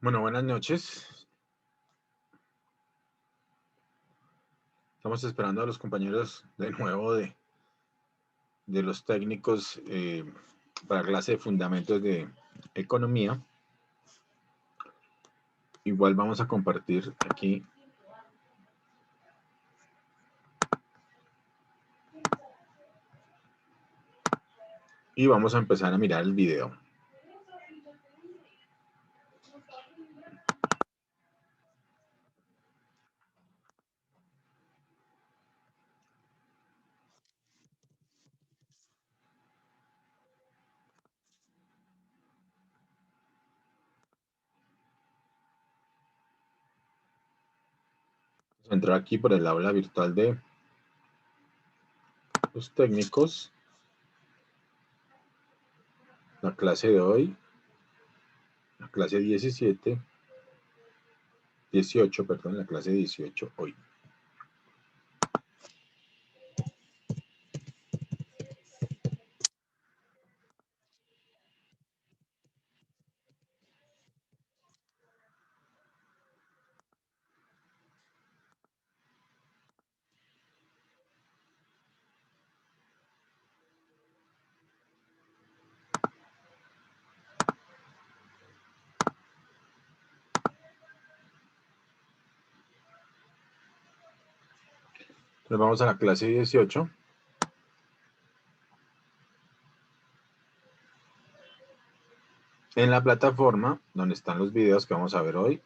Bueno, buenas noches. Estamos esperando a los compañeros de nuevo de los técnicos para clase de fundamentos de economía. Igual vamos a compartir aquí. Y vamos a empezar a mirar el video. Vamos a entrar aquí por el aula virtual de los técnicos. La clase de hoy, la clase 18, perdón, la clase 18 hoy. Entonces vamos a la clase 18. En la plataforma donde están los videos que vamos a ver hoy.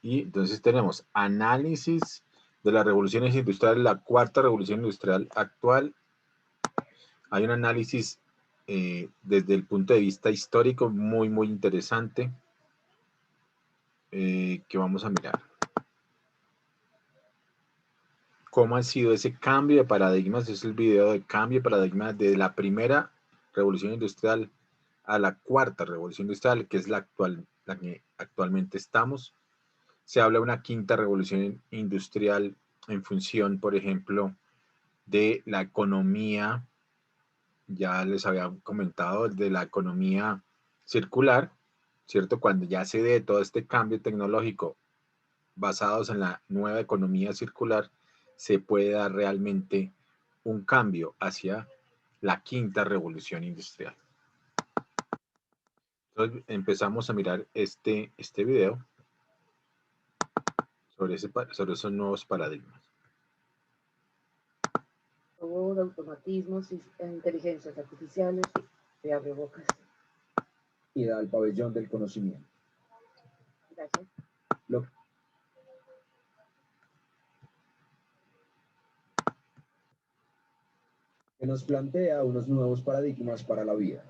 Y entonces tenemos análisis de las revoluciones industriales, la cuarta revolución industrial actual. Hay un análisis desde el punto de vista histórico muy interesante que vamos a mirar. ¿Cómo ha sido ese cambio de paradigmas? Es el video de cambio de paradigmas de la primera revolución industrial a la cuarta revolución industrial, que es la que actualmente estamos. Se habla de una quinta revolución industrial en función, por ejemplo, de la economía, ya les había comentado, de la economía circular, ¿cierto? Cuando ya se dé todo este cambio tecnológico basados en la nueva economía circular, se puede dar realmente un cambio hacia la quinta revolución industrial. Entonces empezamos a mirar este video sobre esos nuevos paradigmas. Robot, automatismos, inteligencias artificiales, de abrebocas. Y al pabellón del conocimiento. Gracias. Que nos plantea unos nuevos paradigmas para la vida.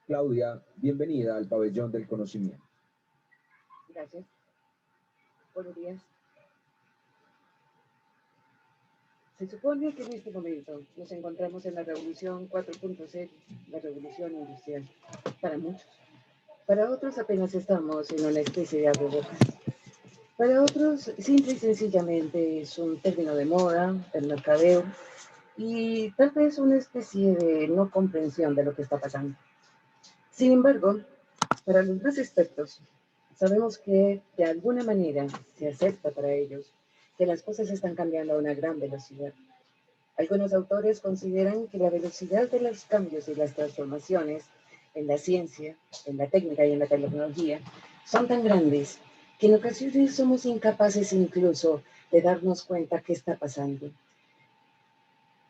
Claudia, bienvenida al pabellón del conocimiento. Gracias. Buenos días. Se supone que en este momento nos encontramos en la revolución 4.0, la revolución industrial, para muchos. Para otros apenas estamos en una especie de abrebocas. Para otros, simple y sencillamente es un término de moda, del mercadeo, y tal vez una especie de no comprensión de lo que está pasando. Sin embargo, para los más expertos, sabemos que de alguna manera se acepta para ellos que las cosas están cambiando a una gran velocidad. Algunos autores consideran que la velocidad de los cambios y las transformaciones en la ciencia, en la técnica y en la tecnología son tan grandes que en ocasiones somos incapaces incluso de darnos cuenta qué está pasando.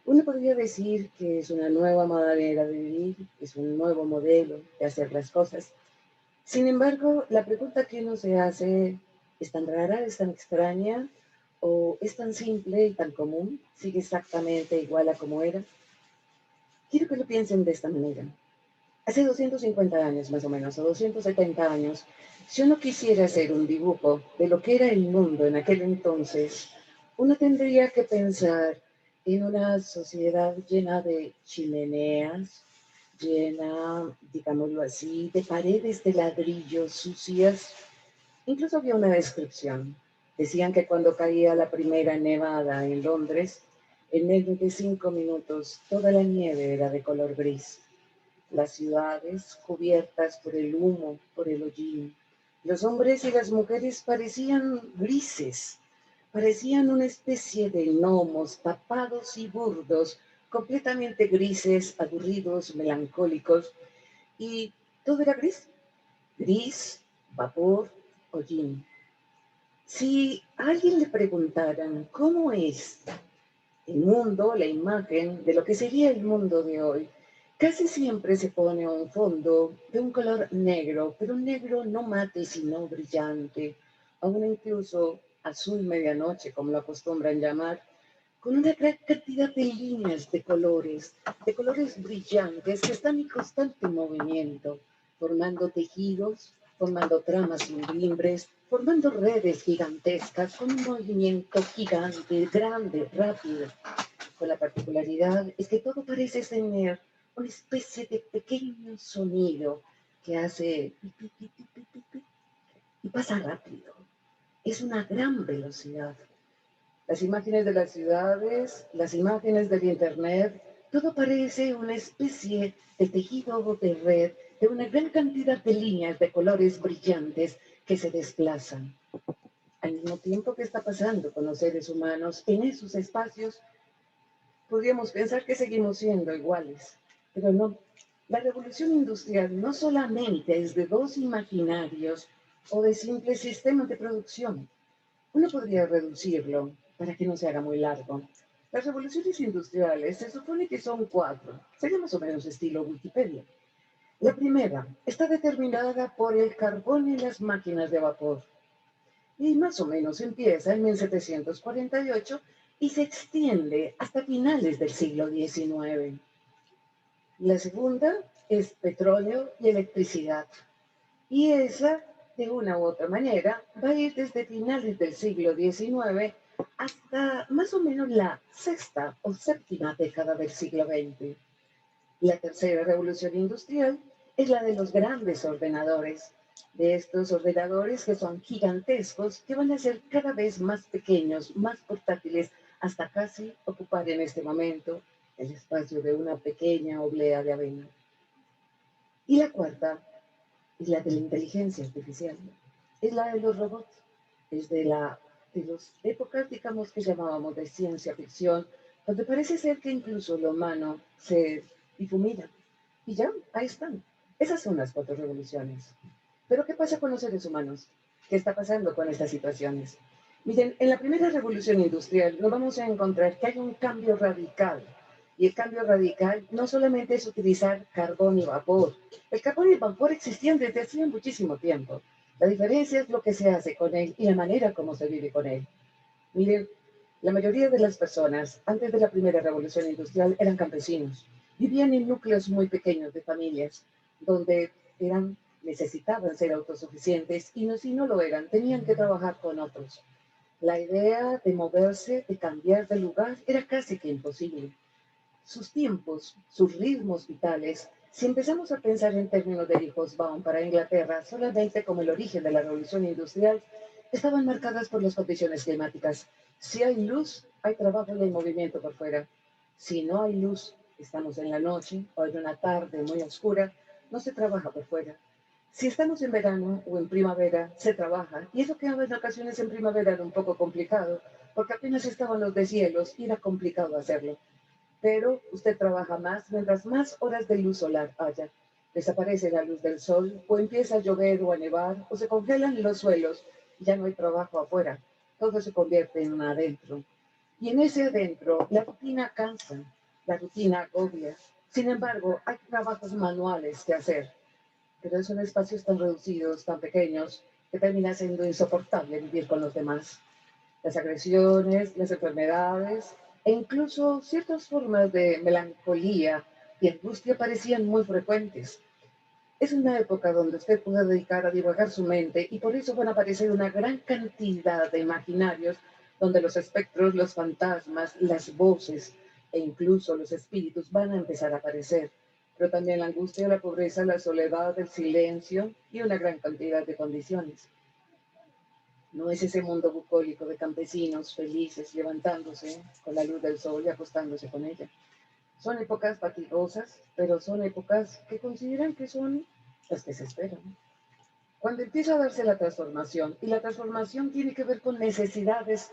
Uno podría decir que es una nueva manera de vivir, es un nuevo modelo de hacer las cosas. Sin embargo, la pregunta que uno se hace es tan rara, es tan extraña, o es tan simple y tan común, sigue exactamente igual a como era. Quiero que lo piensen de esta manera. Hace 250 años más o menos, o 270 años, si uno quisiera hacer un dibujo de lo que era el mundo en aquel entonces, uno tendría que pensar en una sociedad llena de chimeneas, llena, digámoslo así, de paredes de ladrillos sucias. Incluso había una descripción. Decían que cuando caía la primera nevada en Londres, en menos de 5 minutos toda la nieve era de color gris. Las ciudades cubiertas por el humo, por el hollín. Los hombres y las mujeres parecían grises, parecían una especie de gnomos tapados y burdos, completamente grises, aburridos, melancólicos, y todo era gris, gris, vapor, hollín. Si a alguien le preguntaran cómo es el mundo, la imagen de lo que sería el mundo de hoy, casi siempre se pone un fondo de un color negro, pero un negro no mate, sino brillante, aún incluso azul medianoche, como lo acostumbran llamar, con una gran cantidad de líneas de colores brillantes que están en constante movimiento, formando tejidos, formando tramas sin mimbres, formando redes gigantescas con un movimiento gigante, grande, rápido. Con la particularidad es que todo parece tener una especie de pequeño sonido que hace pi, pi, pi, pi, pi, pi, pi, y pasa rápido. Es una gran velocidad. Las imágenes de las ciudades, las imágenes del Internet, todo parece una especie de tejido de red de una gran cantidad de líneas de colores brillantes que se desplazan. Al mismo tiempo que está pasando con los seres humanos en esos espacios, podríamos pensar que seguimos siendo iguales, pero no. La revolución industrial no solamente es de dos imaginarios o de simples sistemas de producción. Uno podría reducirlo para que no se haga muy largo. Las revoluciones industriales se supone que son cuatro, sería más o menos estilo Wikipedia. La primera está determinada por el carbón y las máquinas de vapor y más o menos empieza en 1748 y se extiende hasta finales del siglo XIX. La segunda es petróleo y electricidad. Y esa, de una u otra manera, va a ir desde finales del siglo XIX hasta más o menos la sexta o séptima década del siglo XX. La tercera revolución industrial es la de los grandes ordenadores, de estos ordenadores que son gigantescos, que van a ser cada vez más pequeños, más portátiles, hasta casi ocupar en este momento el espacio de una pequeña oblea de avena. Y la cuarta es la de la inteligencia artificial, es la de los robots, es de las épocas, digamos, que llamábamos de ciencia ficción, donde parece ser que incluso lo humano se difumina. Y ya, ahí están. Esas son las cuatro revoluciones. Pero ¿qué pasa con los seres humanos? ¿Qué está pasando con estas situaciones? Miren, en la primera revolución industrial nos vamos a encontrar que hay un cambio radical. Y el cambio radical no solamente es utilizar carbón y vapor. El carbón y el vapor existían desde hacía muchísimo tiempo. La diferencia es lo que se hace con él y la manera como se vive con él. Miren, la mayoría de las personas antes de la primera revolución industrial eran campesinos. Vivían en núcleos muy pequeños de familias, donde necesitaban ser autosuficientes y no, si no lo eran, tenían que trabajar con otros. La idea de moverse, de cambiar de lugar, era casi que imposible. Sus tiempos, sus ritmos vitales, si empezamos a pensar en términos de Hobsbawm para Inglaterra, solamente como el origen de la revolución industrial, estaban marcadas por las condiciones climáticas. Si hay luz, hay trabajo y hay movimiento por fuera. Si no hay luz, estamos en la noche o en una tarde muy oscura, no se trabaja por fuera. Si estamos en verano o en primavera, se trabaja. Y eso que en ocasiones en primavera era un poco complicado, porque apenas estaban los deshielos y era complicado hacerlo. Pero usted trabaja más mientras más horas de luz solar haya. Desaparece la luz del sol, o empieza a llover o a nevar, o se congelan los suelos, ya no hay trabajo afuera, todo se convierte en un adentro. Y en ese adentro, la rutina cansa, la rutina agobia. Sin embargo, hay trabajos manuales que hacer, pero son espacios tan reducidos, tan pequeños, que termina siendo insoportable vivir con los demás. Las agresiones, las enfermedades e incluso ciertas formas de melancolía y angustia parecían muy frecuentes. Es una época donde usted puede dedicar a divagar su mente y por eso van a aparecer una gran cantidad de imaginarios donde los espectros, los fantasmas, las voces e incluso los espíritus van a empezar a aparecer. Pero también la angustia, la pobreza, la soledad, el silencio y una gran cantidad de condiciones. No es ese mundo bucólico de campesinos felices levantándose con la luz del sol y acostándose con ella. Son épocas fatigosas, pero son épocas que consideran que son las que se esperan. Cuando empieza a darse la transformación, y la transformación tiene que ver con necesidades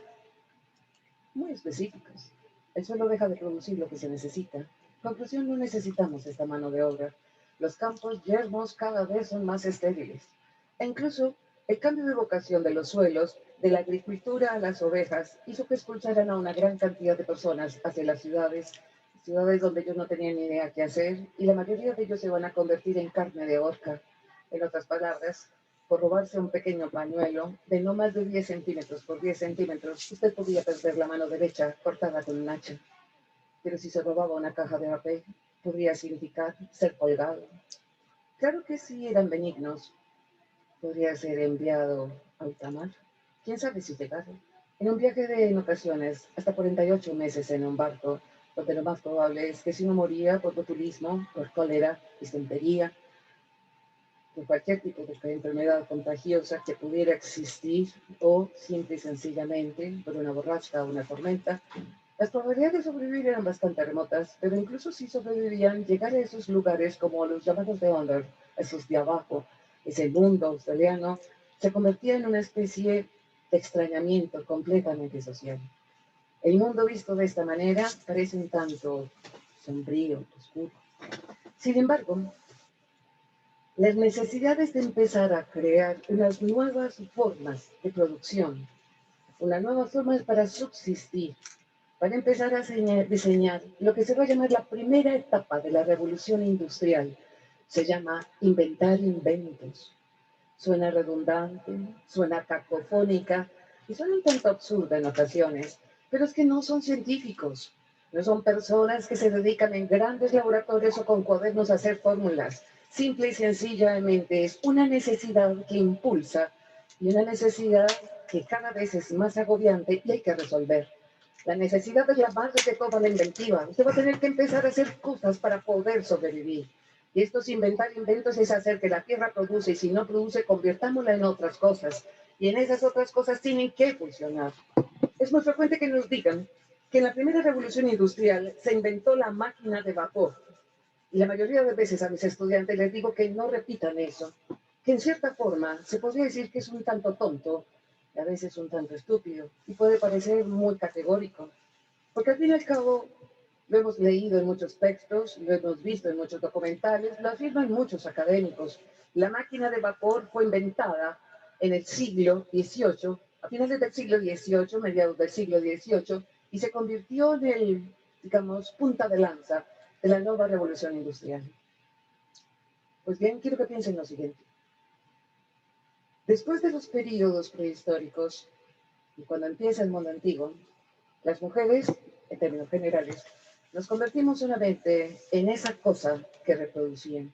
muy específicas, el suelo deja de producir lo que se necesita. Conclusión, no necesitamos esta mano de obra. Los campos yermos cada vez son más estériles. E incluso el cambio de vocación de los suelos, de la agricultura a las ovejas, hizo que expulsaran a una gran cantidad de personas hacia las ciudades, ciudades donde ellos no tenían ni idea qué hacer, y la mayoría de ellos se van a convertir en carne de horca. En otras palabras, por robarse un pequeño pañuelo de no más de 10 centímetros por 10 centímetros, usted podía perder la mano derecha cortada con un hacha. Pero si se robaba una caja de papel, podría significar ser colgado. Claro que si eran benignos, podría ser enviado a ultramar. ¿Quién sabe si llegara? En un viaje de, en ocasiones, hasta 48 meses en un barco, donde lo más probable es que si no moría por botulismo, por cólera, distempería, por cualquier tipo de enfermedad contagiosa que pudiera existir o simple y sencillamente por una borrasca o una tormenta, las probabilidades de sobrevivir eran bastante remotas, pero incluso si sobrevivían, llegar a esos lugares como los llamados de under, esos de abajo, ese mundo australiano, se convertía en una especie de extrañamiento completamente social. El mundo visto de esta manera parece un tanto sombrío, oscuro. Sin embargo, las necesidades de empezar a crear unas nuevas formas de producción, unas nuevas formas para subsistir, para empezar a diseñar lo que se va a llamar la primera etapa de la revolución industrial. Se llama inventar inventos. Suena redundante, suena cacofónica y suena un tanto absurda en ocasiones, pero es que no son científicos, no son personas que se dedican en grandes laboratorios o con cuadernos a hacer fórmulas. Simple y sencillamente es una necesidad que impulsa y una necesidad que cada vez es más agobiante y hay que resolver. La necesidad es la base de toda la inventiva. Usted va a tener que empezar a hacer cosas para poder sobrevivir. Y esto es inventar inventos, es hacer que la tierra produce, y si no produce, convirtámosla en otras cosas. Y en esas otras cosas tienen que funcionar. Es muy frecuente que nos digan que en la primera revolución industrial se inventó la máquina de vapor. Y la mayoría de veces a mis estudiantes les digo que no repitan eso, que en cierta forma se podría decir que es un tanto tonto, y a veces un tanto estúpido, y puede parecer muy categórico, porque al fin y al cabo lo hemos leído en muchos textos, lo hemos visto en muchos documentales, lo afirman muchos académicos. La máquina de vapor fue inventada en el siglo XVIII, a finales del siglo XVIII, mediados del siglo XVIII, y se convirtió en el, digamos, punta de lanza de la nueva revolución industrial. Pues bien, quiero que piensen lo siguiente. Después de los periodos prehistóricos, y cuando empieza el mundo antiguo, las mujeres, en términos generales, nos convertimos solamente en esa cosa que reproducían.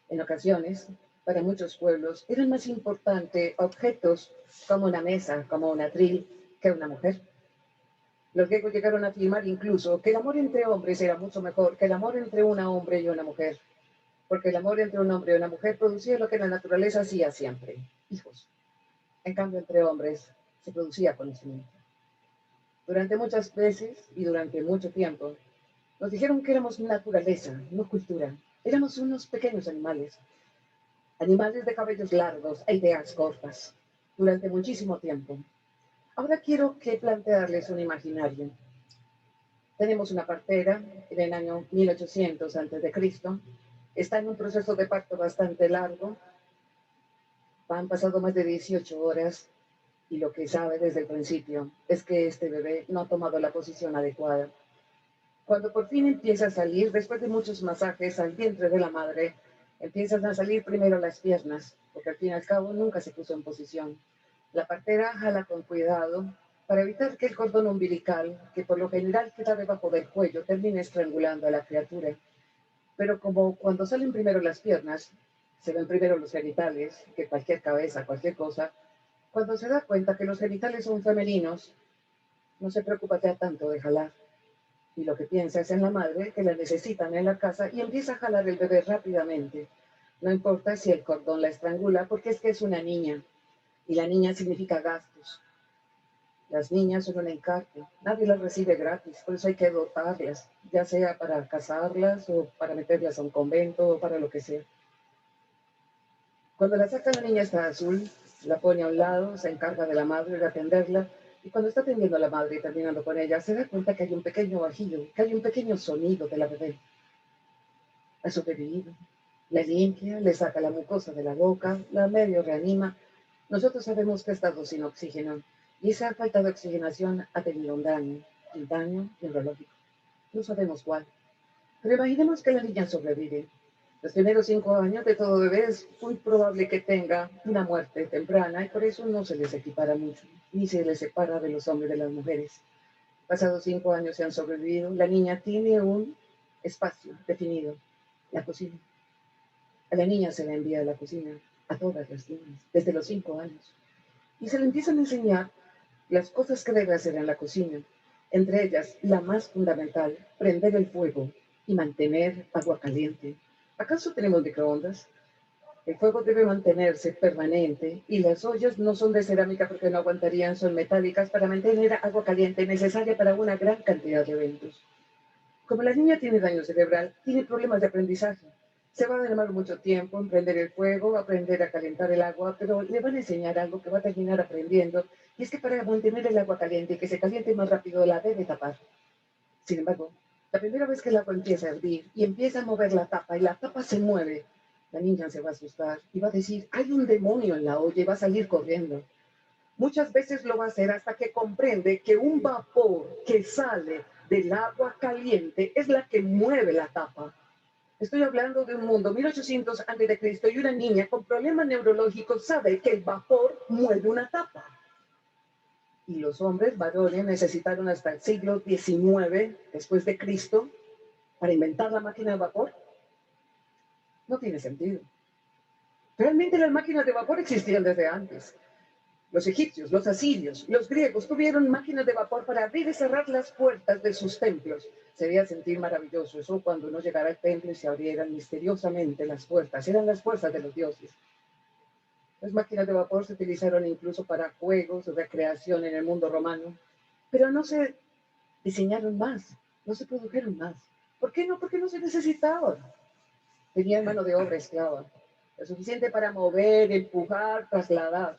En ocasiones, para muchos pueblos, eran más importantes objetos como una mesa, como un atril, que una mujer. Los griegos llegaron a afirmar incluso que el amor entre hombres era mucho mejor que el amor entre un hombre y una mujer, porque el amor entre un hombre y una mujer producía lo que la naturaleza hacía siempre, hijos. En cambio, entre hombres se producía conocimiento. Durante muchas veces y durante mucho tiempo, nos dijeron que éramos naturaleza, no cultura. Éramos unos pequeños animales, animales de cabellos largos e ideas cortas, durante muchísimo tiempo. Ahora quiero que plantearles un imaginario. Tenemos una partera en el año 1800 a.C., está en un proceso de parto bastante largo, han pasado más de 18 horas y lo que sabe desde el principio es que este bebé no ha tomado la posición adecuada. Cuando por fin empieza a salir, después de muchos masajes al vientre de la madre, empiezan a salir primero las piernas, porque al fin y al cabo nunca se puso en posición. La partera jala con cuidado para evitar que el cordón umbilical, que por lo general queda debajo del cuello, termine estrangulando a la criatura. Pero como cuando salen primero las piernas, se ven primero los genitales, que cualquier cabeza, cualquier cosa, cuando se da cuenta que los genitales son femeninos, no se preocupa ya tanto de jalar. Y lo que piensa es en la madre, que la necesitan en la casa, y empieza a jalar el bebé rápidamente. No importa si el cordón la estrangula, porque es que es una niña, y la niña significa gastos. Las niñas son un encargo, nadie las recibe gratis, por eso hay que dotarlas, ya sea para casarlas, o para meterlas a un convento, o para lo que sea. Cuando la saca la niña está azul, la pone a un lado, se encarga de la madre de atenderla, y cuando está atendiendo a la madre y terminando con ella, se da cuenta que hay un pequeño bajillo, que hay un pequeño sonido de la bebé. Ha sobrevivido. La limpia, le saca la mucosa de la boca, la medio reanima. Nosotros sabemos que ha estado sin oxígeno, y esa falta de oxigenación ha tenido un daño neurológico. No sabemos cuál. Pero imaginemos que la niña sobrevive. Los primeros 5 años de todo bebé es muy probable que tenga una muerte temprana y por eso no se les equipara mucho, ni se les separa de los hombres de las mujeres. Pasados 5 años se han sobrevivido, la niña tiene un espacio definido, la cocina. A la niña se le envía a la cocina, a todas las niñas, desde los 5 años. Y se le empiezan a enseñar las cosas que debe hacer en la cocina. Entre ellas, la más fundamental, prender el fuego y mantener agua caliente. ¿Acaso tenemos microondas? El fuego debe mantenerse permanente y las ollas no son de cerámica porque no aguantarían, son metálicas para mantener agua caliente necesaria para una gran cantidad de eventos. Como la niña tiene daño cerebral, tiene problemas de aprendizaje. Se va a demorar mucho tiempo en prender el fuego, aprender a calentar el agua, pero le van a enseñar algo que va a terminar aprendiendo, y es que para mantener el agua caliente y que se caliente más rápido, la debe tapar. Sin embargo, la primera vez que el agua empieza a hervir y empieza a mover la tapa y la tapa se mueve, la niña se va a asustar y va a decir, hay un demonio en la olla y va a salir corriendo. Muchas veces lo va a hacer hasta que comprende que un vapor que sale del agua caliente es la que mueve la tapa. Estoy hablando de un mundo 1800 a.C. y una niña con problemas neurológicos sabe que el vapor mueve una tapa. Y los hombres varones necesitaron hasta el siglo XIX después de Cristo para inventar la máquina de vapor. No tiene sentido. Realmente las máquinas de vapor existían desde antes. Los egipcios, los asirios, los griegos tuvieron máquinas de vapor para abrir y cerrar las puertas de sus templos. Se debía sentir maravilloso eso cuando uno llegara al templo y se abrieran misteriosamente las puertas. Eran las fuerzas de los dioses. Las máquinas de vapor se utilizaron incluso para juegos, recreación en el mundo romano, pero no se diseñaron más, no se produjeron más. ¿Por qué no? Porque no se necesitaban. Tenían mano de obra esclava, lo suficiente para mover, empujar, trasladar.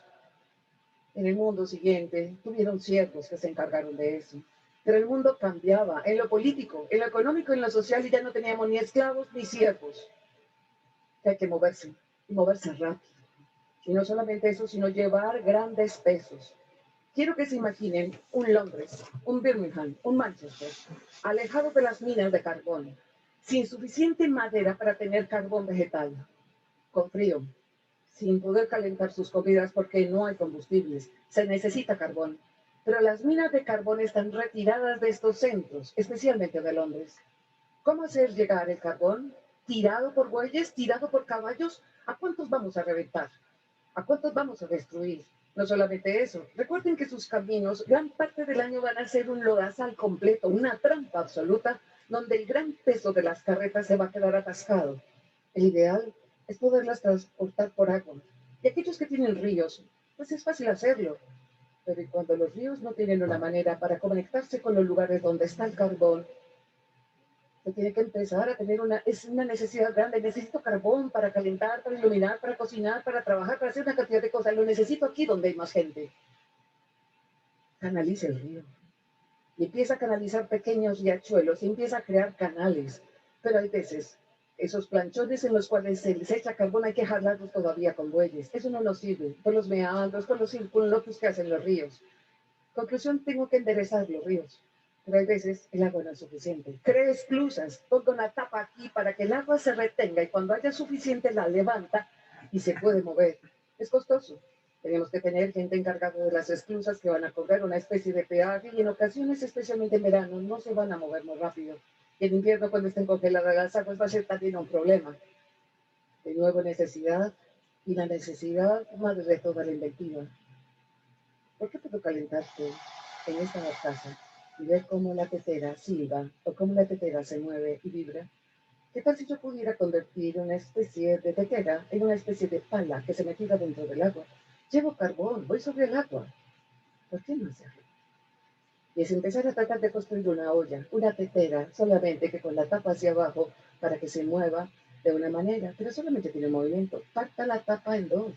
En el mundo siguiente tuvieron siervos que se encargaron de eso. Pero el mundo cambiaba en lo político, en lo económico, en lo social, y ya no teníamos ni esclavos ni siervos. Que hay que moverse, y moverse rápido. Y no solamente eso, sino llevar grandes pesos. Quiero que se imaginen un Londres, un Birmingham, un Manchester, alejados de las minas de carbón, sin suficiente madera para tener carbón vegetal, con frío, sin poder calentar sus comidas porque no hay combustibles. Se necesita carbón. Pero las minas de carbón están retiradas de estos centros, especialmente de Londres. ¿Cómo hacer llegar el carbón? ¿Tirado por bueyes? ¿Tirado por caballos? ¿A cuántos vamos a reventar? ¿A cuántos vamos a destruir? No solamente eso. Recuerden que sus caminos gran parte del año van a ser un lodazal completo, una trampa absoluta, donde el gran peso de las carretas se va a quedar atascado. El ideal es poderlas transportar por agua. Y aquellos que tienen ríos, pues es fácil hacerlo. Pero cuando los ríos no tienen una manera para conectarse con los lugares donde está el carbón, se tiene que empezar a tener es una necesidad grande. Necesito carbón para calentar, para iluminar, para cocinar, para trabajar, para hacer una cantidad de cosas. Lo necesito aquí donde hay más gente. Canaliza el río. Y empieza a canalizar pequeños riachuelos y empieza a crear canales. Pero hay veces, esos planchones en los cuales se les echa carbón hay que jalarlos todavía con bueyes. Eso no nos sirve. Con los meandros, con los circunloquios que hacen los ríos. Conclusión, tengo que enderezar los ríos. Pero hay veces el agua no es suficiente. Cree esclusas, ponga una tapa aquí para que el agua se retenga y cuando haya suficiente la levanta y se puede mover. Es costoso. Tenemos que tener gente encargada de las esclusas que van a cobrar una especie de peaje y en ocasiones, especialmente en verano, no se van a mover muy rápido. Y en invierno, cuando estén congeladas las aguas, va a ser también un problema. De nuevo, necesidad, y la necesidad madre de toda la inventiva. ¿Por qué puedo calentarte en esta casa y ver cómo la tetera silba o cómo la tetera se mueve y vibra? ¿Qué tal si yo pudiera convertir una especie de tetera en una especie de pala que se metida dentro del agua? Llevo carbón, voy sobre el agua. ¿Por qué no hacerlo? Y es empezar a tratar de construir una olla, una tetera, solamente que con la tapa hacia abajo para que se mueva de una manera, pero solamente tiene movimiento. Parta la tapa en dos,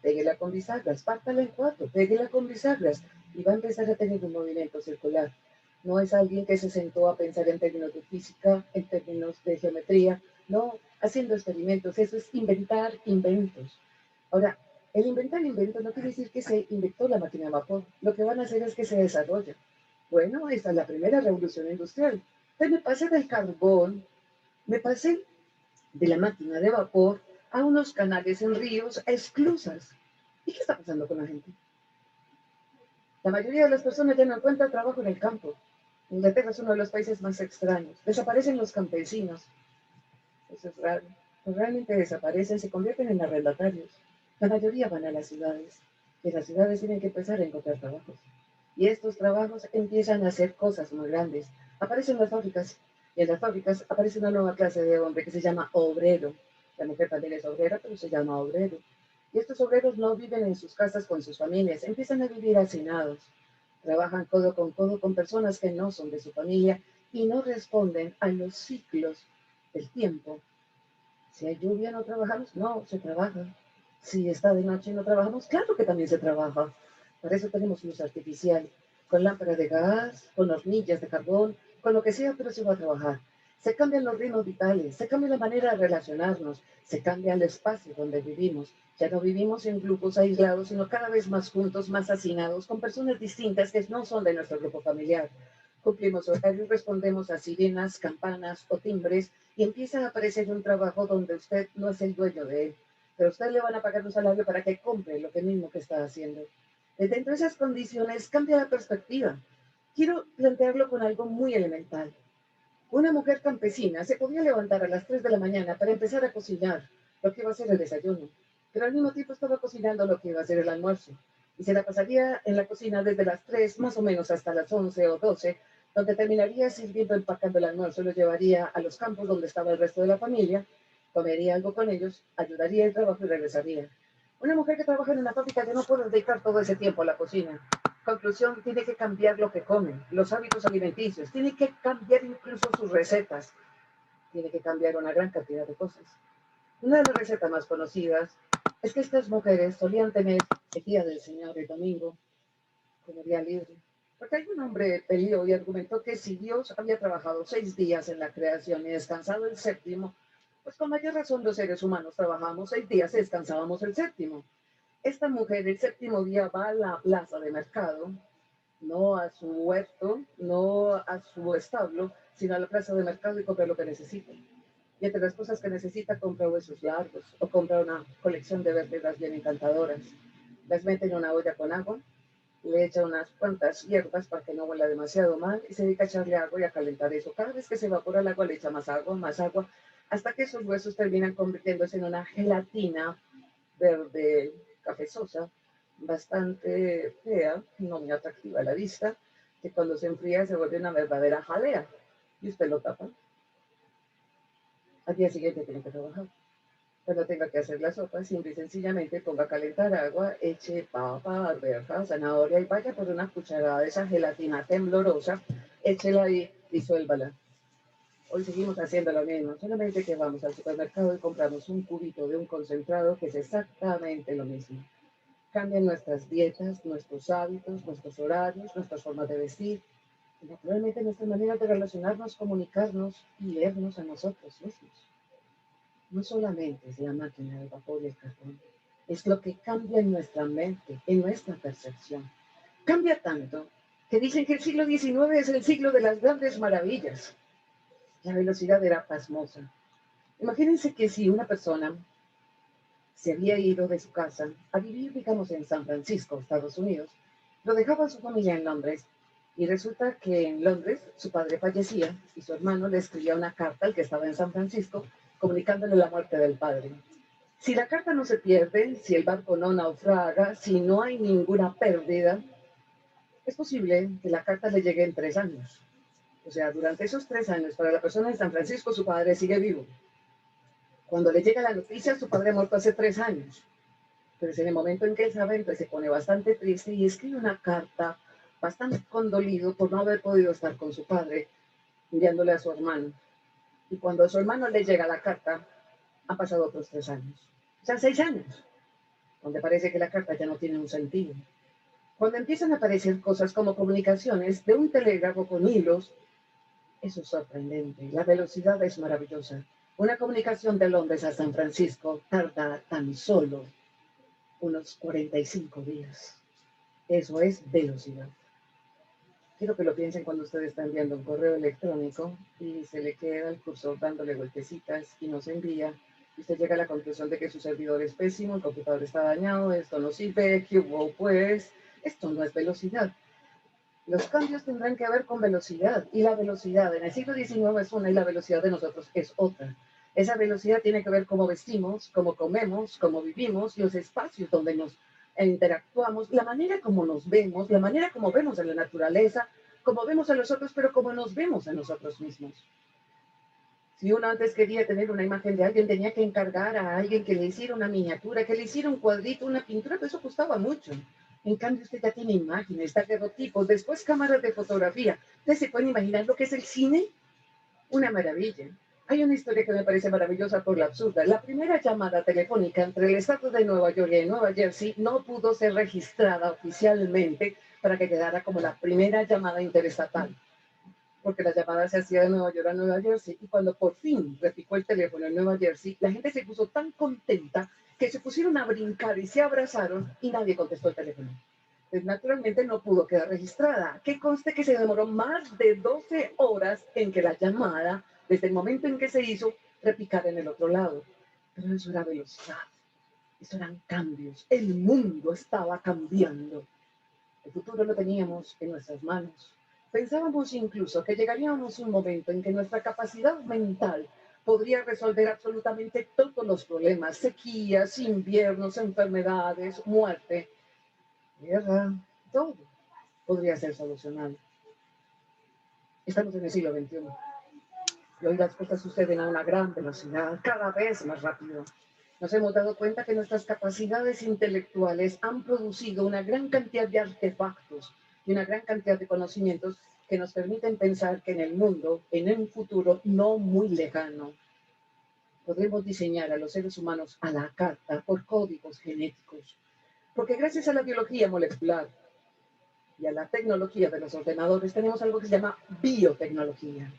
péguela con bisagras, pártala en cuatro, péguela con bisagras, y va a empezar a tener un movimiento circular. No es alguien que se sentó a pensar en términos de física, en términos de geometría, no, haciendo experimentos, eso es inventar inventos. Ahora, el inventar inventos no quiere decir que se inventó la máquina de vapor, lo que van a hacer es que se desarrolla. Bueno, esta es la primera revolución industrial. Entonces me pasé del carbón, me pasé de la máquina de vapor a unos canales en ríos, a esclusas. ¿Y qué está pasando con la gente? La mayoría de las personas ya no encuentran trabajo en el campo. Inglaterra es uno de los países más extraños. Desaparecen los campesinos. Eso es raro. Pues realmente desaparecen, se convierten en arrendatarios. La mayoría van a las ciudades. Y las ciudades tienen que empezar a encontrar trabajos. Y estos trabajos empiezan a hacer cosas muy grandes. Aparecen las fábricas. Y en las fábricas aparece una nueva clase de hombre que se llama obrero. La mujer también es obrera, pero se llama obrero. Y estos obreros no viven en sus casas con sus familias, empiezan a vivir hacinados. Trabajan codo con personas que no son de su familia y no responden a los ciclos del tiempo. Si hay lluvia no trabajamos, no, se trabaja. Si está de noche no trabajamos, claro que también se trabaja. Para eso tenemos luz artificial, con lámparas de gas, con hornillas de carbón, con lo que sea, pero se va a trabajar. Se cambian los ritmos vitales, se cambia la manera de relacionarnos, se cambia el espacio donde vivimos. Ya no vivimos en grupos aislados, sino cada vez más juntos, más hacinados, con personas distintas que no son de nuestro grupo familiar. Cumplimos horarios, respondemos a sirenas, campanas o timbres y empieza a aparecer un trabajo donde usted no es el dueño de él, pero a usted le van a pagar un salario para que compre lo que mismo que está haciendo. Dentro de esas condiciones cambia la perspectiva. Quiero plantearlo con algo muy elemental. Una mujer campesina se podía levantar a las 3 de la mañana para empezar a cocinar lo que iba a ser el desayuno, pero al mismo tiempo estaba cocinando lo que iba a ser el almuerzo. Y se la pasaría en la cocina desde las 3 más o menos hasta las 11 o 12, donde terminaría sirviendo, empacando el almuerzo, lo llevaría a los campos donde estaba el resto de la familia, comería algo con ellos, ayudaría el trabajo y regresaría. Una mujer que trabaja en una fábrica ya no puede dedicar todo ese tiempo a la cocina. Conclusión, tiene que cambiar lo que comen, los hábitos alimenticios, tiene que cambiar incluso sus recetas, tiene que cambiar una gran cantidad de cosas. Una de las recetas más conocidas es que estas mujeres solían tener el día del Señor, el domingo, como día libre. Porque algún hombre peleó y argumentó que si Dios había trabajado 6 días en la creación y descansado el séptimo, pues con mayor razón los seres humanos trabajamos 6 días y descansábamos el séptimo. Esta mujer el séptimo día va a la plaza de mercado, no a su huerto, no a su establo, sino a la plaza de mercado y compra lo que necesita. Y entre las cosas que necesita, compra huesos largos o compra una colección de vértebras bien encantadoras. Las mete en una olla con agua, le echa unas cuantas hierbas para que no huela demasiado mal y se dedica a echarle agua y a calentar eso. Cada vez que se evapora el agua, le echa más agua, hasta que esos huesos terminan convirtiéndose en una gelatina verde cafezosa, bastante fea, no muy atractiva a la vista, que cuando se enfría se vuelve una verdadera jalea. Y usted lo tapa. Al día siguiente tiene que trabajar. Cuando tenga que hacer la sopa, simple y sencillamente ponga a calentar agua, eche papa, arveja, zanahoria y vaya por una cucharada de esa gelatina temblorosa, échela ahí, disuélvala. Hoy seguimos haciendo lo mismo, solamente que vamos al supermercado y compramos un cubito de un concentrado que es exactamente lo mismo. Cambian nuestras dietas, nuestros hábitos, nuestros horarios, nuestras formas de vestir y naturalmente nuestra manera de relacionarnos, comunicarnos y vernos a nosotros mismos. No solamente es la máquina de vapor y el carbón, es lo que cambia en nuestra mente, en nuestra percepción. Cambia tanto que dicen que el siglo XIX es el siglo de las grandes maravillas. La velocidad era pasmosa. Imagínense que si una persona se había ido de su casa a vivir, digamos, en San Francisco, Estados Unidos, lo dejaba a su familia en Londres y resulta que en Londres su padre fallecía y su hermano le escribía una carta al que estaba en San Francisco comunicándole la muerte del padre. Si la carta no se pierde, si el barco no naufraga, si no hay ninguna pérdida, es posible que la carta le llegue en 3 años. O sea, durante esos 3 años, para la persona de San Francisco, su padre sigue vivo. Cuando le llega la noticia, su padre ha muerto hace 3 años. Pero es en el momento en que él sabe, entonces se pone bastante triste y escribe una carta bastante condolido por no haber podido estar con su padre, enviándole a su hermano. Y cuando a su hermano le llega la carta, Han pasado otros 3 años. O sea, 6 años, donde parece que la carta ya no tiene un sentido. Cuando empiezan a aparecer cosas como comunicaciones de un telégrafo con hilos, eso es sorprendente. La velocidad es maravillosa. Una comunicación de Londres a San Francisco tarda tan solo unos 45 días. Eso es velocidad. Quiero que lo piensen cuando ustedes están enviando un correo electrónico y se le queda el cursor dándole vueltecitas y no se envía. Y usted llega a la conclusión de que su servidor es pésimo, el computador está dañado, esto no sirve, ¿qué hubo? Pues esto no es velocidad. Los cambios tendrán que ver con velocidad, y la velocidad en el siglo XIX es una y la velocidad de nosotros es otra. Esa velocidad tiene que ver cómo vestimos, cómo comemos, cómo vivimos, los espacios donde nos interactuamos, la manera como nos vemos, la manera como vemos a la naturaleza, como vemos a los otros, pero como nos vemos a nosotros mismos. Si uno antes quería tener una imagen de alguien, tenía que encargar a alguien que le hiciera una miniatura, que le hiciera un cuadrito, una pintura, pero eso costaba mucho. En cambio, usted ya tiene imágenes, daguerrotipos, después cámaras de fotografía. ¿Ustedes se pueden imaginar lo que es el cine? Una maravilla. Hay una historia que me parece maravillosa por la absurda. La primera llamada telefónica entre el estado de Nueva York y Nueva Jersey no pudo ser registrada oficialmente para que quedara como la primera llamada interestatal, porque la llamada se hacía de Nueva York a Nueva Jersey, y cuando por fin repicó el teléfono en Nueva Jersey, la gente se puso tan contenta que se pusieron a brincar y se abrazaron y nadie contestó el teléfono. Pues naturalmente no pudo quedar registrada. Que conste que se demoró más de 12 horas en que la llamada, desde el momento en que se hizo, repicara en el otro lado. Pero eso era velocidad, eso eran cambios. El mundo estaba cambiando. El futuro lo teníamos en nuestras manos. Pensábamos incluso que llegaríamos a un momento en que nuestra capacidad mental podría resolver absolutamente todos los problemas: sequías, inviernos, enfermedades, muerte, guerra, todo podría ser solucionado. Estamos en el siglo XXI y hoy las cosas suceden a una gran velocidad, cada vez más rápido. Nos hemos dado cuenta que nuestras capacidades intelectuales han producido una gran cantidad de artefactos y una gran cantidad de conocimientos que nos permiten pensar que en el mundo, en un futuro no muy lejano, podremos diseñar a los seres humanos a la carta por códigos genéticos. Porque gracias a la biología molecular y a la tecnología de los ordenadores tenemos algo que se llama biotecnología.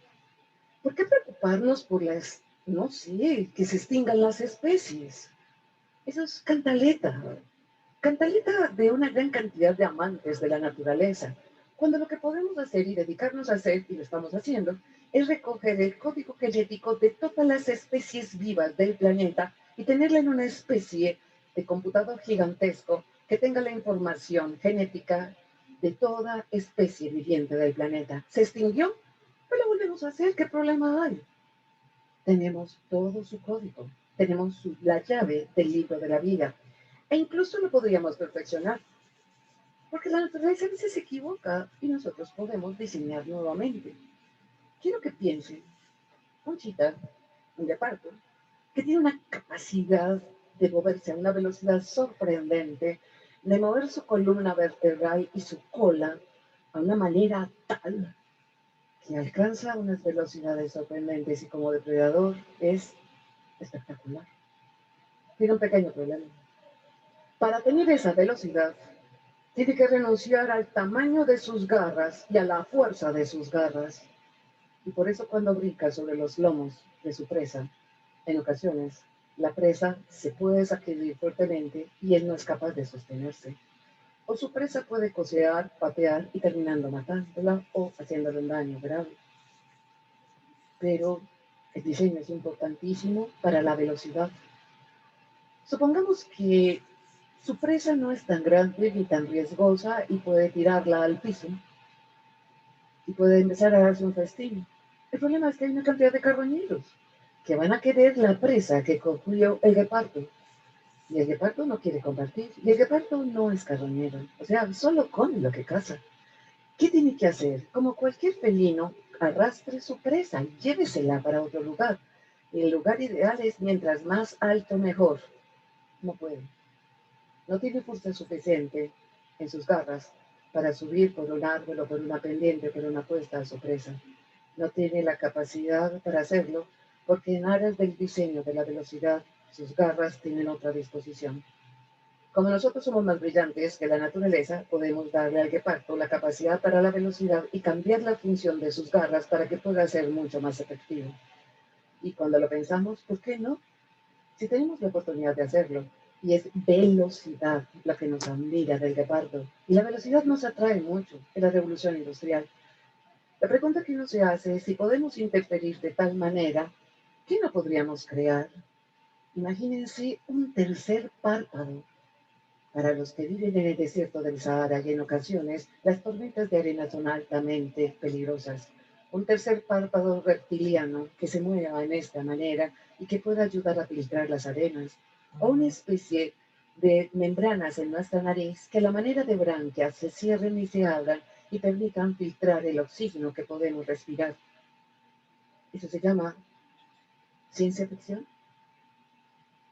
¿Por qué preocuparnos por las, no sé, que se extingan las especies? Eso es cantaleta de una gran cantidad de amantes de la naturaleza, cuando lo que podemos hacer y dedicarnos a hacer, y lo estamos haciendo, es recoger el código genético de todas las especies vivas del planeta y tenerla en una especie de computador gigantesco que tenga la información genética de toda especie viviente del planeta. ¿Se extinguió? Pues lo volvemos a hacer, ¿qué problema hay? Tenemos todo su código, tenemos la llave del libro de la vida, e incluso lo podríamos perfeccionar, porque la naturaleza a veces se equivoca y nosotros podemos diseñar nuevamente. Quiero que piensen, un chita, un guepardo, que tiene una capacidad de moverse a una velocidad sorprendente, de mover su columna vertebral y su cola a una manera tal que alcanza unas velocidades sorprendentes y como depredador es espectacular. Tiene un pequeño problema. Para tener esa velocidad, tiene que renunciar al tamaño de sus garras y a la fuerza de sus garras. Y por eso cuando brinca sobre los lomos de su presa, en ocasiones la presa se puede sacudir fuertemente y él no es capaz de sostenerse. O su presa puede cocear, patear y terminando matándola o haciéndole un daño grave. Pero el diseño es importantísimo para la velocidad. Supongamos que su presa no es tan grande ni tan riesgosa y puede tirarla al piso y puede empezar a darse un festín. El problema es que hay una cantidad de carroñeros que van a querer la presa que cogió el guepardo. Y el guepardo no quiere compartir. Y el guepardo no es carroñero. O sea, solo come lo que caza. ¿Qué tiene que hacer? Como cualquier felino, arrastre su presa y llévesela para otro lugar. Y el lugar ideal es mientras más alto mejor. No puede. No tiene fuerza suficiente en sus garras para subir por un árbol o por una pendiente, por una cuesta a su presa. No tiene la capacidad para hacerlo porque en aras del diseño de la velocidad, sus garras tienen otra disposición. Como nosotros somos más brillantes que la naturaleza, podemos darle al guepardo la capacidad para la velocidad y cambiar la función de sus garras para que pueda ser mucho más efectivo. Y cuando lo pensamos, ¿por qué no? Si tenemos la oportunidad de hacerlo, y es velocidad la que nos admira del guepardo, y la velocidad nos atrae mucho en la revolución industrial. La pregunta que uno se hace es si podemos interferir de tal manera que no podríamos crear. Imagínense un tercer párpado. Para los que viven en el desierto del Sahara y en ocasiones las tormentas de arena son altamente peligrosas. Un tercer párpado reptiliano que se mueva en esta manera y que pueda ayudar a filtrar las arenas. O una especie de membranas en nuestra nariz que a la manera de branquias se cierren y se abran y permitan filtrar el oxígeno que podemos respirar. Eso se llama ciencia ficción.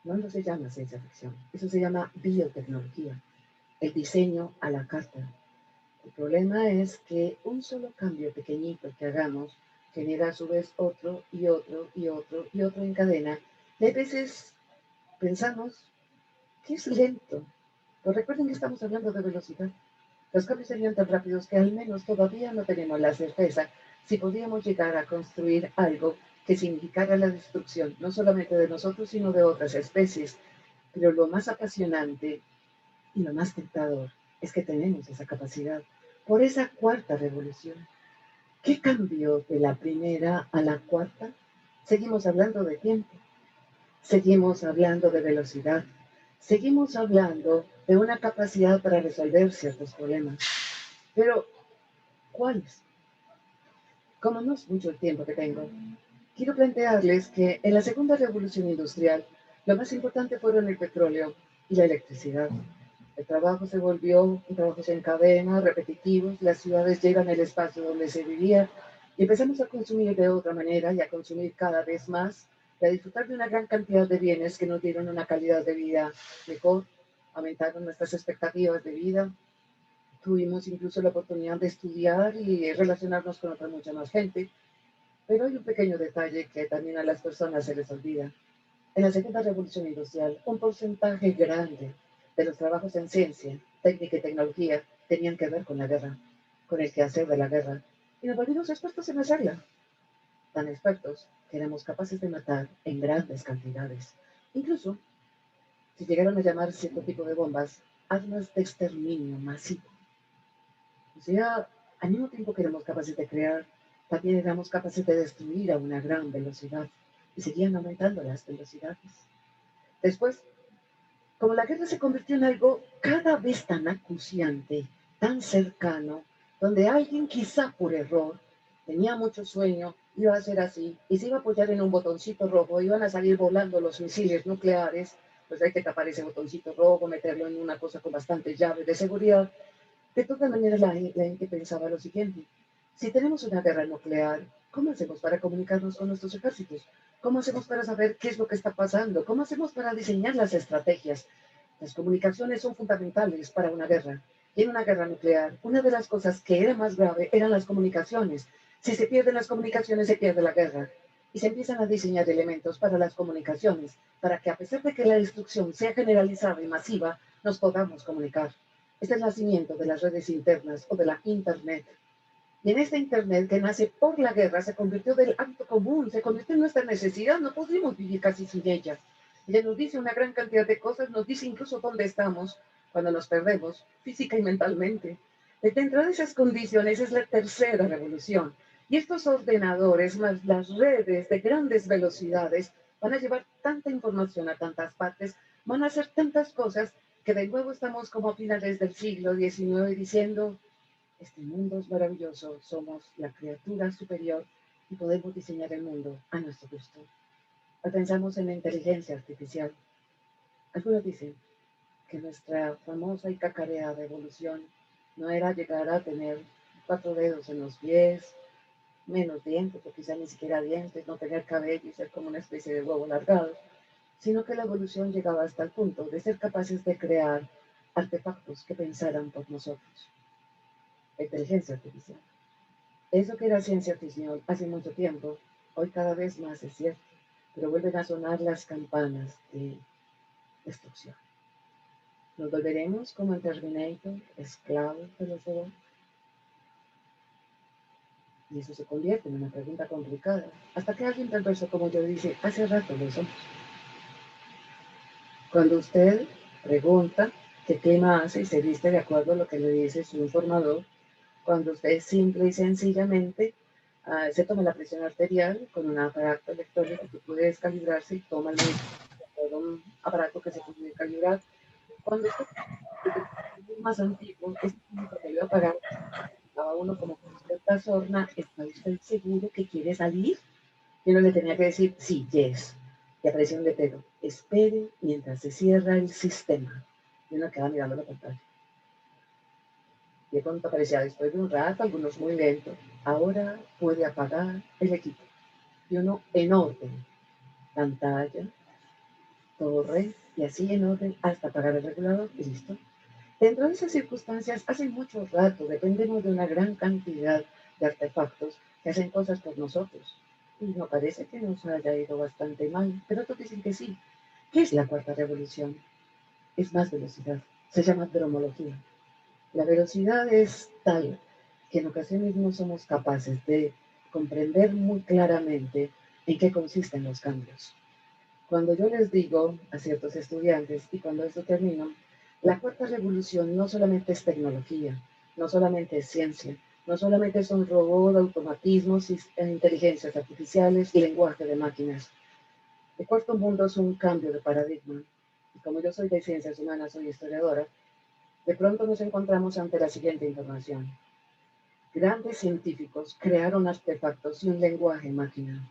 No se llama ciencia ficción. Eso se llama biotecnología. El diseño a la carta. El problema es que un solo cambio pequeñito que hagamos genera a su vez otro y otro y otro y otro en cadena. Y a veces pensamos que es lento. Pero recuerden que estamos hablando de velocidad. Los cambios serían tan rápidos que al menos todavía no tenemos la certeza si podíamos llegar a construir algo que significara la destrucción, no solamente de nosotros, sino de otras especies. Pero lo más apasionante y lo más tentador es que tenemos esa capacidad. Por esa cuarta revolución, ¿qué cambió de la primera a la cuarta? Seguimos hablando de tiempo, seguimos hablando de velocidad, seguimos hablando de una capacidad para resolver ciertos problemas. Pero, ¿cuáles? Como no es mucho el tiempo que tengo, quiero plantearles que en la segunda revolución industrial, lo más importante fueron el petróleo y la electricidad. El trabajo se volvió trabajos en cadena, repetitivos, las ciudades llegan al espacio donde se vivía y empezamos a consumir de otra manera y a consumir cada vez más y a disfrutar de una gran cantidad de bienes que nos dieron una calidad de vida mejor, aumentaron nuestras expectativas de vida, tuvimos incluso la oportunidad de estudiar y relacionarnos con otra mucha más gente, pero hay un pequeño detalle que también a las personas se les olvida. En la segunda revolución industrial, un porcentaje grande de los trabajos en ciencia, técnica y tecnología tenían que ver con la guerra, con el quehacer de la guerra. Y nos volvimos expertos en hacerla. Tan expertos que éramos capaces de matar en grandes cantidades. Incluso, si llegaron a llamar cierto tipo de bombas, armas de exterminio masivo. O sea, al mismo tiempo que éramos capaces de crear, también éramos capaces de destruir a una gran velocidad. Y seguían aumentando las velocidades. Después, como la guerra se convirtió en algo cada vez tan acuciante, tan cercano, donde alguien quizá por error tenía mucho sueño, iba a hacer así, y se iba a apoyar en un botoncito rojo, iban a salir volando los misiles nucleares, pues hay que tapar ese botoncito rojo, meterlo en una cosa con bastantes llaves de seguridad. De todas maneras, la gente pensaba lo siguiente: si tenemos una guerra nuclear, ¿cómo hacemos para comunicarnos con nuestros ejércitos? ¿Cómo hacemos para saber qué es lo que está pasando? ¿Cómo hacemos para diseñar las estrategias? Las comunicaciones son fundamentales para una guerra. Y en una guerra nuclear, una de las cosas que era más grave eran las comunicaciones. Si se pierden las comunicaciones, se pierde la guerra. Y se empiezan a diseñar elementos para las comunicaciones, para que a pesar de que la destrucción sea generalizada y masiva, nos podamos comunicar. Es el nacimiento de las redes internas o de la Internet. Y en esta Internet que nace por la guerra se convirtió del acto común, se convirtió en nuestra necesidad, no podríamos vivir casi sin ella. Ella nos dice una gran cantidad de cosas, nos dice incluso dónde estamos cuando nos perdemos, física y mentalmente. Dentro de esas condiciones es la tercera revolución. Y estos ordenadores, más las redes de grandes velocidades, van a llevar tanta información a tantas partes, van a hacer tantas cosas que de nuevo estamos como a finales del siglo XIX diciendo: este mundo es maravilloso, somos la criatura superior y podemos diseñar el mundo a nuestro gusto. Pensamos en la inteligencia artificial. Algunos dicen que nuestra famosa y cacareada evolución no era llegar a tener 4 dedos en los pies, menos dientes, o quizá ni siquiera dientes, no tener cabello y ser como una especie de huevo alargado, sino que la evolución llegaba hasta el punto de ser capaces de crear artefactos que pensaran por nosotros. La inteligencia artificial. Eso que era ciencia ficción hace mucho tiempo, hoy cada vez más es cierto. pero vuelven a sonar las campanas de destrucción. ¿Nos volveremos como en Terminator, esclavos de los robots? Y eso se convierte en una pregunta complicada, hasta que alguien perverso como yo dice, hace rato lo somos. Cuando usted pregunta qué clima hace y se viste de acuerdo a lo que le dice su informador, cuando usted simple y sencillamente se toma la presión arterial con un aparato electrónico que puede descalibrarse y toma el todo un aparato que se puede calibrar. Cuando usted es más antiguo, este único que le va a pagar a uno como con cierta sorna, ¿está usted seguro que quiere salir? Yo no le tenía que decir, sí, yes, y a presión de pelo, espere mientras se cierra el sistema. Y uno queda mirando la pantalla. Y de pronto aparecía después de un rato, algunos muy lentos, ahora puede apagar el equipo. Y uno en orden, pantalla, torre, y así en orden hasta apagar el regulador y listo. Dentro de esas circunstancias, hace mucho rato dependemos de una gran cantidad de artefactos que hacen cosas por nosotros. Y no parece que nos haya ido bastante mal, pero otros dicen que sí. ¿Qué es la cuarta revolución? Es más velocidad. Se llama dromología. La velocidad es tal que en ocasiones no somos capaces de comprender muy claramente en qué consisten los cambios. Cuando yo les digo a ciertos estudiantes, y cuando esto termina, la cuarta revolución no solamente es tecnología, no solamente es ciencia, no solamente son robots, automatismos, inteligencias artificiales y lenguaje de máquinas. El cuarto mundo es un cambio de paradigma. Y como yo soy de ciencias humanas, soy historiadora, de pronto nos encontramos ante la siguiente información. Grandes científicos crearon artefactos y un lenguaje máquina.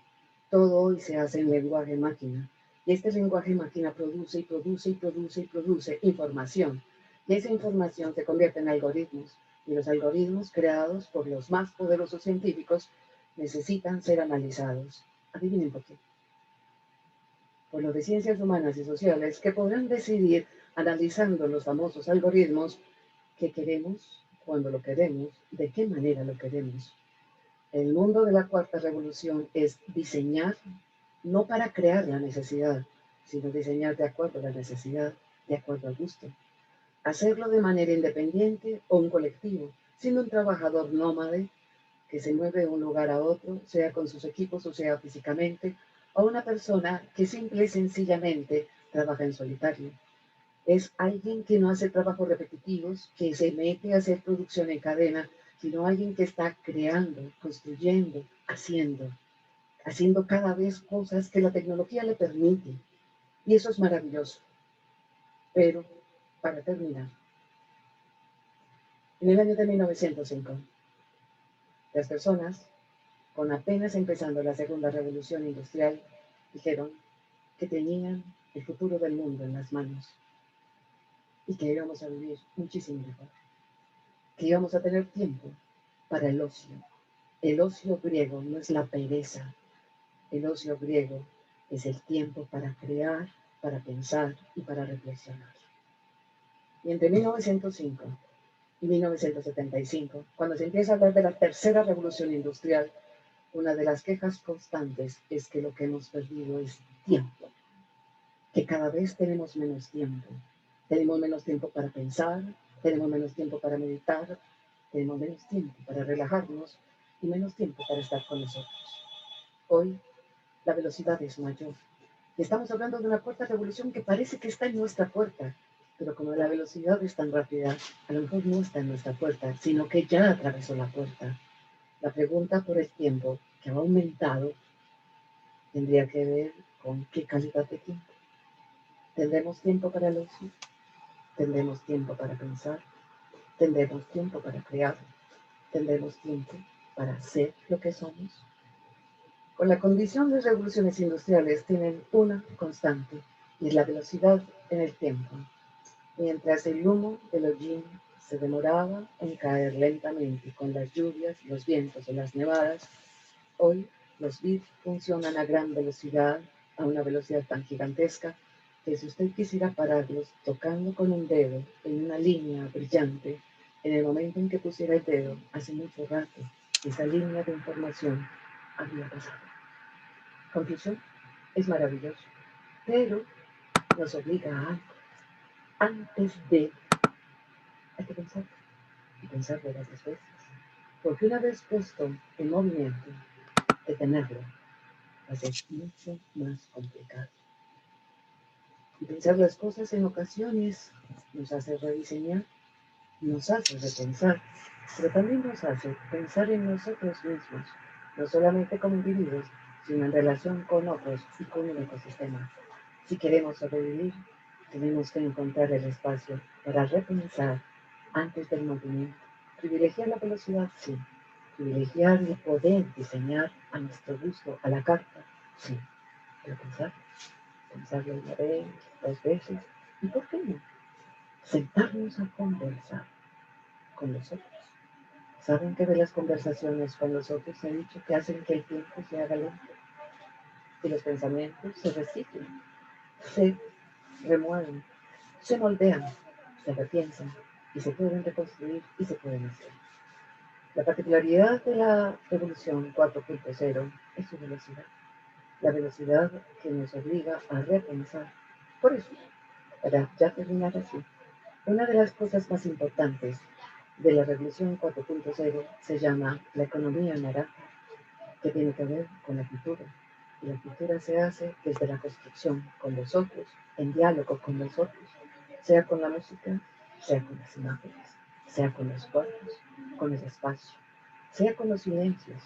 Todo hoy se hace en lenguaje máquina. Y este lenguaje máquina produce y produce y produce y produce información. Y esa información se convierte en algoritmos. Y los algoritmos creados por los más poderosos científicos necesitan ser analizados. Adivinen por qué. Por los de ciencias humanas y sociales que podrán decidir, analizando los famosos algoritmos, qué queremos, cuándo lo queremos, de qué manera lo queremos. El mundo de la cuarta revolución es diseñar no para crear la necesidad, sino diseñar de acuerdo a la necesidad, de acuerdo al gusto. Hacerlo de manera independiente o un colectivo, siendo un trabajador nómade que se mueve de un lugar a otro, sea con sus equipos o sea físicamente, o una persona que simple y sencillamente trabaja en solitario. Es alguien que no hace trabajos repetitivos, que se mete a hacer producción en cadena, sino alguien que está creando, construyendo, haciendo cada vez cosas que la tecnología le permite. Y eso es maravilloso. Pero, para terminar, en el año de 1905, las personas, con apenas empezando la segunda revolución industrial, dijeron que tenían el futuro del mundo en las manos y que íbamos a vivir muchísimo mejor, que íbamos a tener tiempo para el ocio. El ocio griego no es la pereza, el ocio griego es el tiempo para crear, para pensar y para reflexionar. Y entre 1905 y 1975, cuando se empieza a hablar de la tercera revolución industrial, una de las quejas constantes es que lo que hemos perdido es tiempo, que cada vez tenemos menos tiempo. Tenemos menos tiempo para pensar, tenemos menos tiempo para meditar, tenemos menos tiempo para relajarnos y menos tiempo para estar con nosotros. Hoy la velocidad es mayor. Y estamos hablando de una cuarta revolución que parece que está en nuestra puerta, pero como la velocidad es tan rápida, a lo mejor no está en nuestra puerta, sino que ya atravesó la puerta. La pregunta por el tiempo, que ha aumentado, tendría que ver con qué calidad de tiempo. ¿Tendremos tiempo para el ocio? ¿Tendremos tiempo para pensar? ¿Tendremos tiempo para crear? ¿Tendremos tiempo para ser lo que somos? Con la condición de revoluciones industriales tienen una constante, y es la velocidad en el tiempo. Mientras el humo del hollín se demoraba en caer lentamente con las lluvias, los vientos o las nevadas, hoy los bits funcionan a gran velocidad, a una velocidad tan gigantesca, que si usted quisiera pararlos tocando con un dedo en una línea brillante, en el momento en que pusiera el dedo, hace mucho rato, esa línea de información había pasado. Conclusión, es maravilloso, pero nos obliga a algo. Antes de, hay que pensar, y pensarlo varias veces, porque una vez puesto en movimiento, detenerlo va a ser mucho más complicado. Y pensar las cosas en ocasiones nos hace rediseñar, nos hace repensar, pero también nos hace pensar en nosotros mismos, no solamente como individuos, sino en relación con otros y con el ecosistema. Si queremos sobrevivir, tenemos que encontrar el espacio para repensar antes del movimiento. Privilegiar la velocidad, sí. Privilegiar el poder diseñar a nuestro gusto, a la carta, sí. Pero pensarlo una vez, dos veces, y ¿por qué no? Sentarnos a conversar con los otros. ¿Saben que de las conversaciones con los otros se ha dicho que hacen que el tiempo se haga lento? Que los pensamientos se reciclen, se remueven, se moldean, se repiensan y se pueden reconstruir y se pueden hacer. La particularidad de la revolución 4.0 es su velocidad. La velocidad que nos obliga a repensar. Por eso, para ya terminar así, una de las cosas más importantes de la revolución 4.0 se llama la economía naranja, que tiene que ver con la cultura. Y la cultura se hace desde la construcción con los otros, en diálogo con los otros, sea con la música, sea con las imágenes, sea con los cuerpos, con el espacio, sea con los silencios,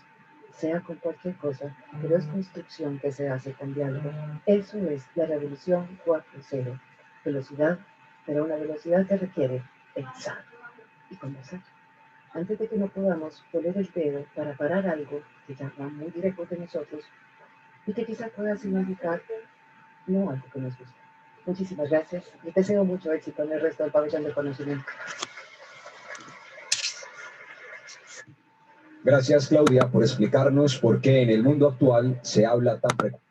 sea con cualquier cosa, pero es construcción que se hace con diálogo. Eso es la revolución 4.0. Velocidad, pero una velocidad que requiere pensar y conversar. Antes de que no podamos poner el dedo para parar algo que ya va muy lejos de nosotros y que quizá pueda significar no algo que nos gusta. Muchísimas gracias y deseo mucho éxito en el resto del pabellón del conocimiento. Gracias, Claudia, por explicarnos por qué en el mundo actual se habla tan frecuentemente.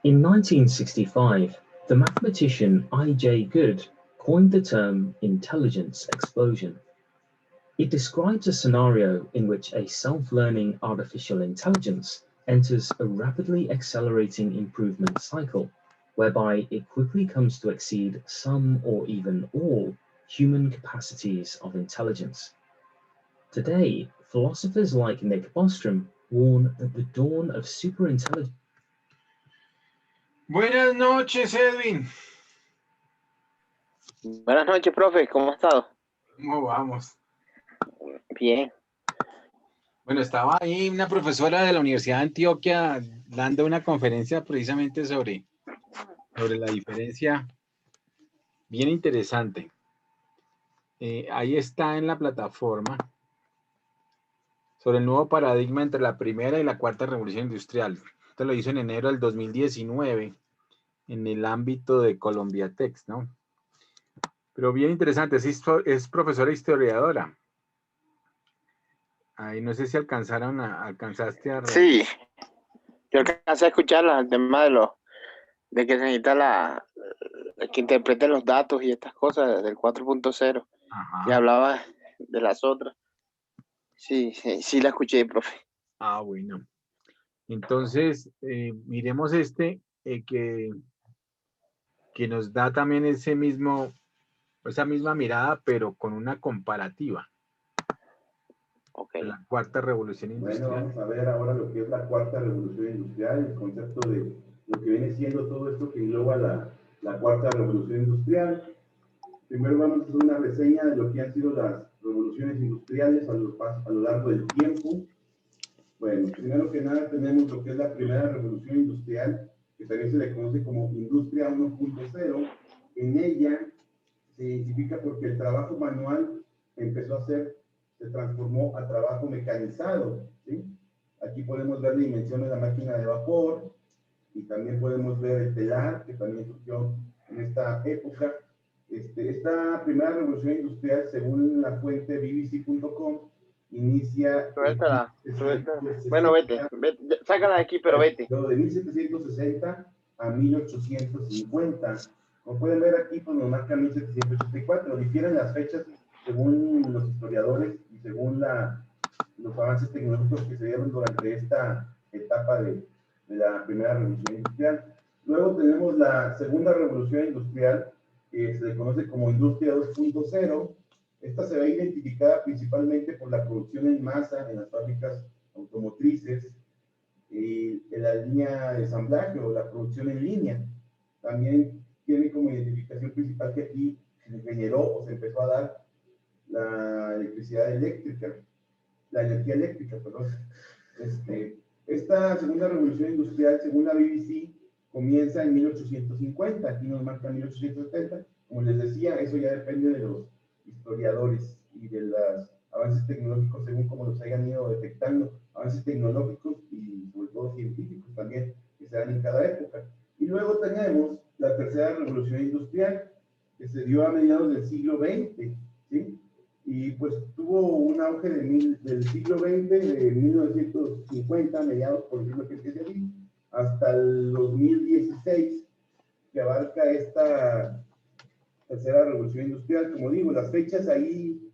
In 1965, the mathematician I.J. Good coined the term intelligence explosion. It describes a scenario in which a self-learning artificial intelligence enters a rapidly accelerating improvement cycle, whereby it quickly comes to exceed some or even all human capacities of intelligence. Today, philosophers like Nick Bostrom warn that the dawn of superintelligence. Buenas noches, Edwin. Buenas noches, profe. ¿Cómo ha estado? ¿Cómo vamos? Bien. Bueno, estaba ahí una profesora de la Universidad de Antioquia dando una conferencia precisamente sobre la diferencia, bien interesante. Ahí está en la plataforma, sobre el nuevo paradigma entre la primera y la cuarta revolución industrial. Esto lo hizo en enero del 2019 en el ámbito de Colombiatex, ¿no? Pero bien interesante, es profesora historiadora. Ahí no sé si alcanzaste a... Sí, yo alcancé a escucharla, el tema de que se necesita que interprete los datos y estas cosas del 4.0. Y hablaba de las otras. Sí, la escuché, profe. Ah, bueno. Entonces, miremos que nos da también esa misma mirada, pero con una comparativa. Okay. La cuarta revolución industrial. Bueno, vamos a ver ahora lo que es la cuarta revolución industrial, el concepto de lo que viene siendo todo esto que engloba la cuarta revolución industrial. Primero vamos a hacer una reseña de lo que han sido las revoluciones industriales a lo largo del tiempo. Bueno, primero que nada tenemos lo que es la primera revolución industrial, que también se le conoce como Industria 1.0. En ella se identifica porque el trabajo manual se transformó a trabajo mecanizado, ¿sí? Aquí podemos ver la dimensión de la máquina de vapor y también podemos ver el telar, que también surgió en esta época. Esta primera revolución industrial, según la fuente bbc.com, inicia... Bueno, vete, sácala de aquí, pero vete. De 1760 a 1850. Como pueden ver aquí, pues nos marca 1784. Difieren las fechas según los historiadores y según los avances tecnológicos que se dieron durante esta etapa de la primera revolución industrial. Luego tenemos la segunda revolución industrial, que se le conoce como Industria 2.0. Esta se ve identificada principalmente por la producción en masa en las fábricas automotrices y en la línea de ensamblaje o la producción en línea. También tiene como identificación principal que aquí se generó o se empezó a dar la electricidad eléctrica, la energía eléctrica, perdón. Esta segunda revolución industrial, según la BBC, comienza en 1850, aquí nos marca 1870. Como les decía, eso ya depende de los historiadores y de los avances tecnológicos según como los hayan ido detectando, avances tecnológicos y sobre todo científicos también que se dan en cada época. Y luego tenemos la tercera revolución industrial que se dio a mediados del siglo XX, ¿sí? Y pues tuvo un auge del siglo XX, de 1950, mediados por decirlo que empiece así, hasta el 2016, que abarca esta tercera revolución industrial. Como digo, las fechas ahí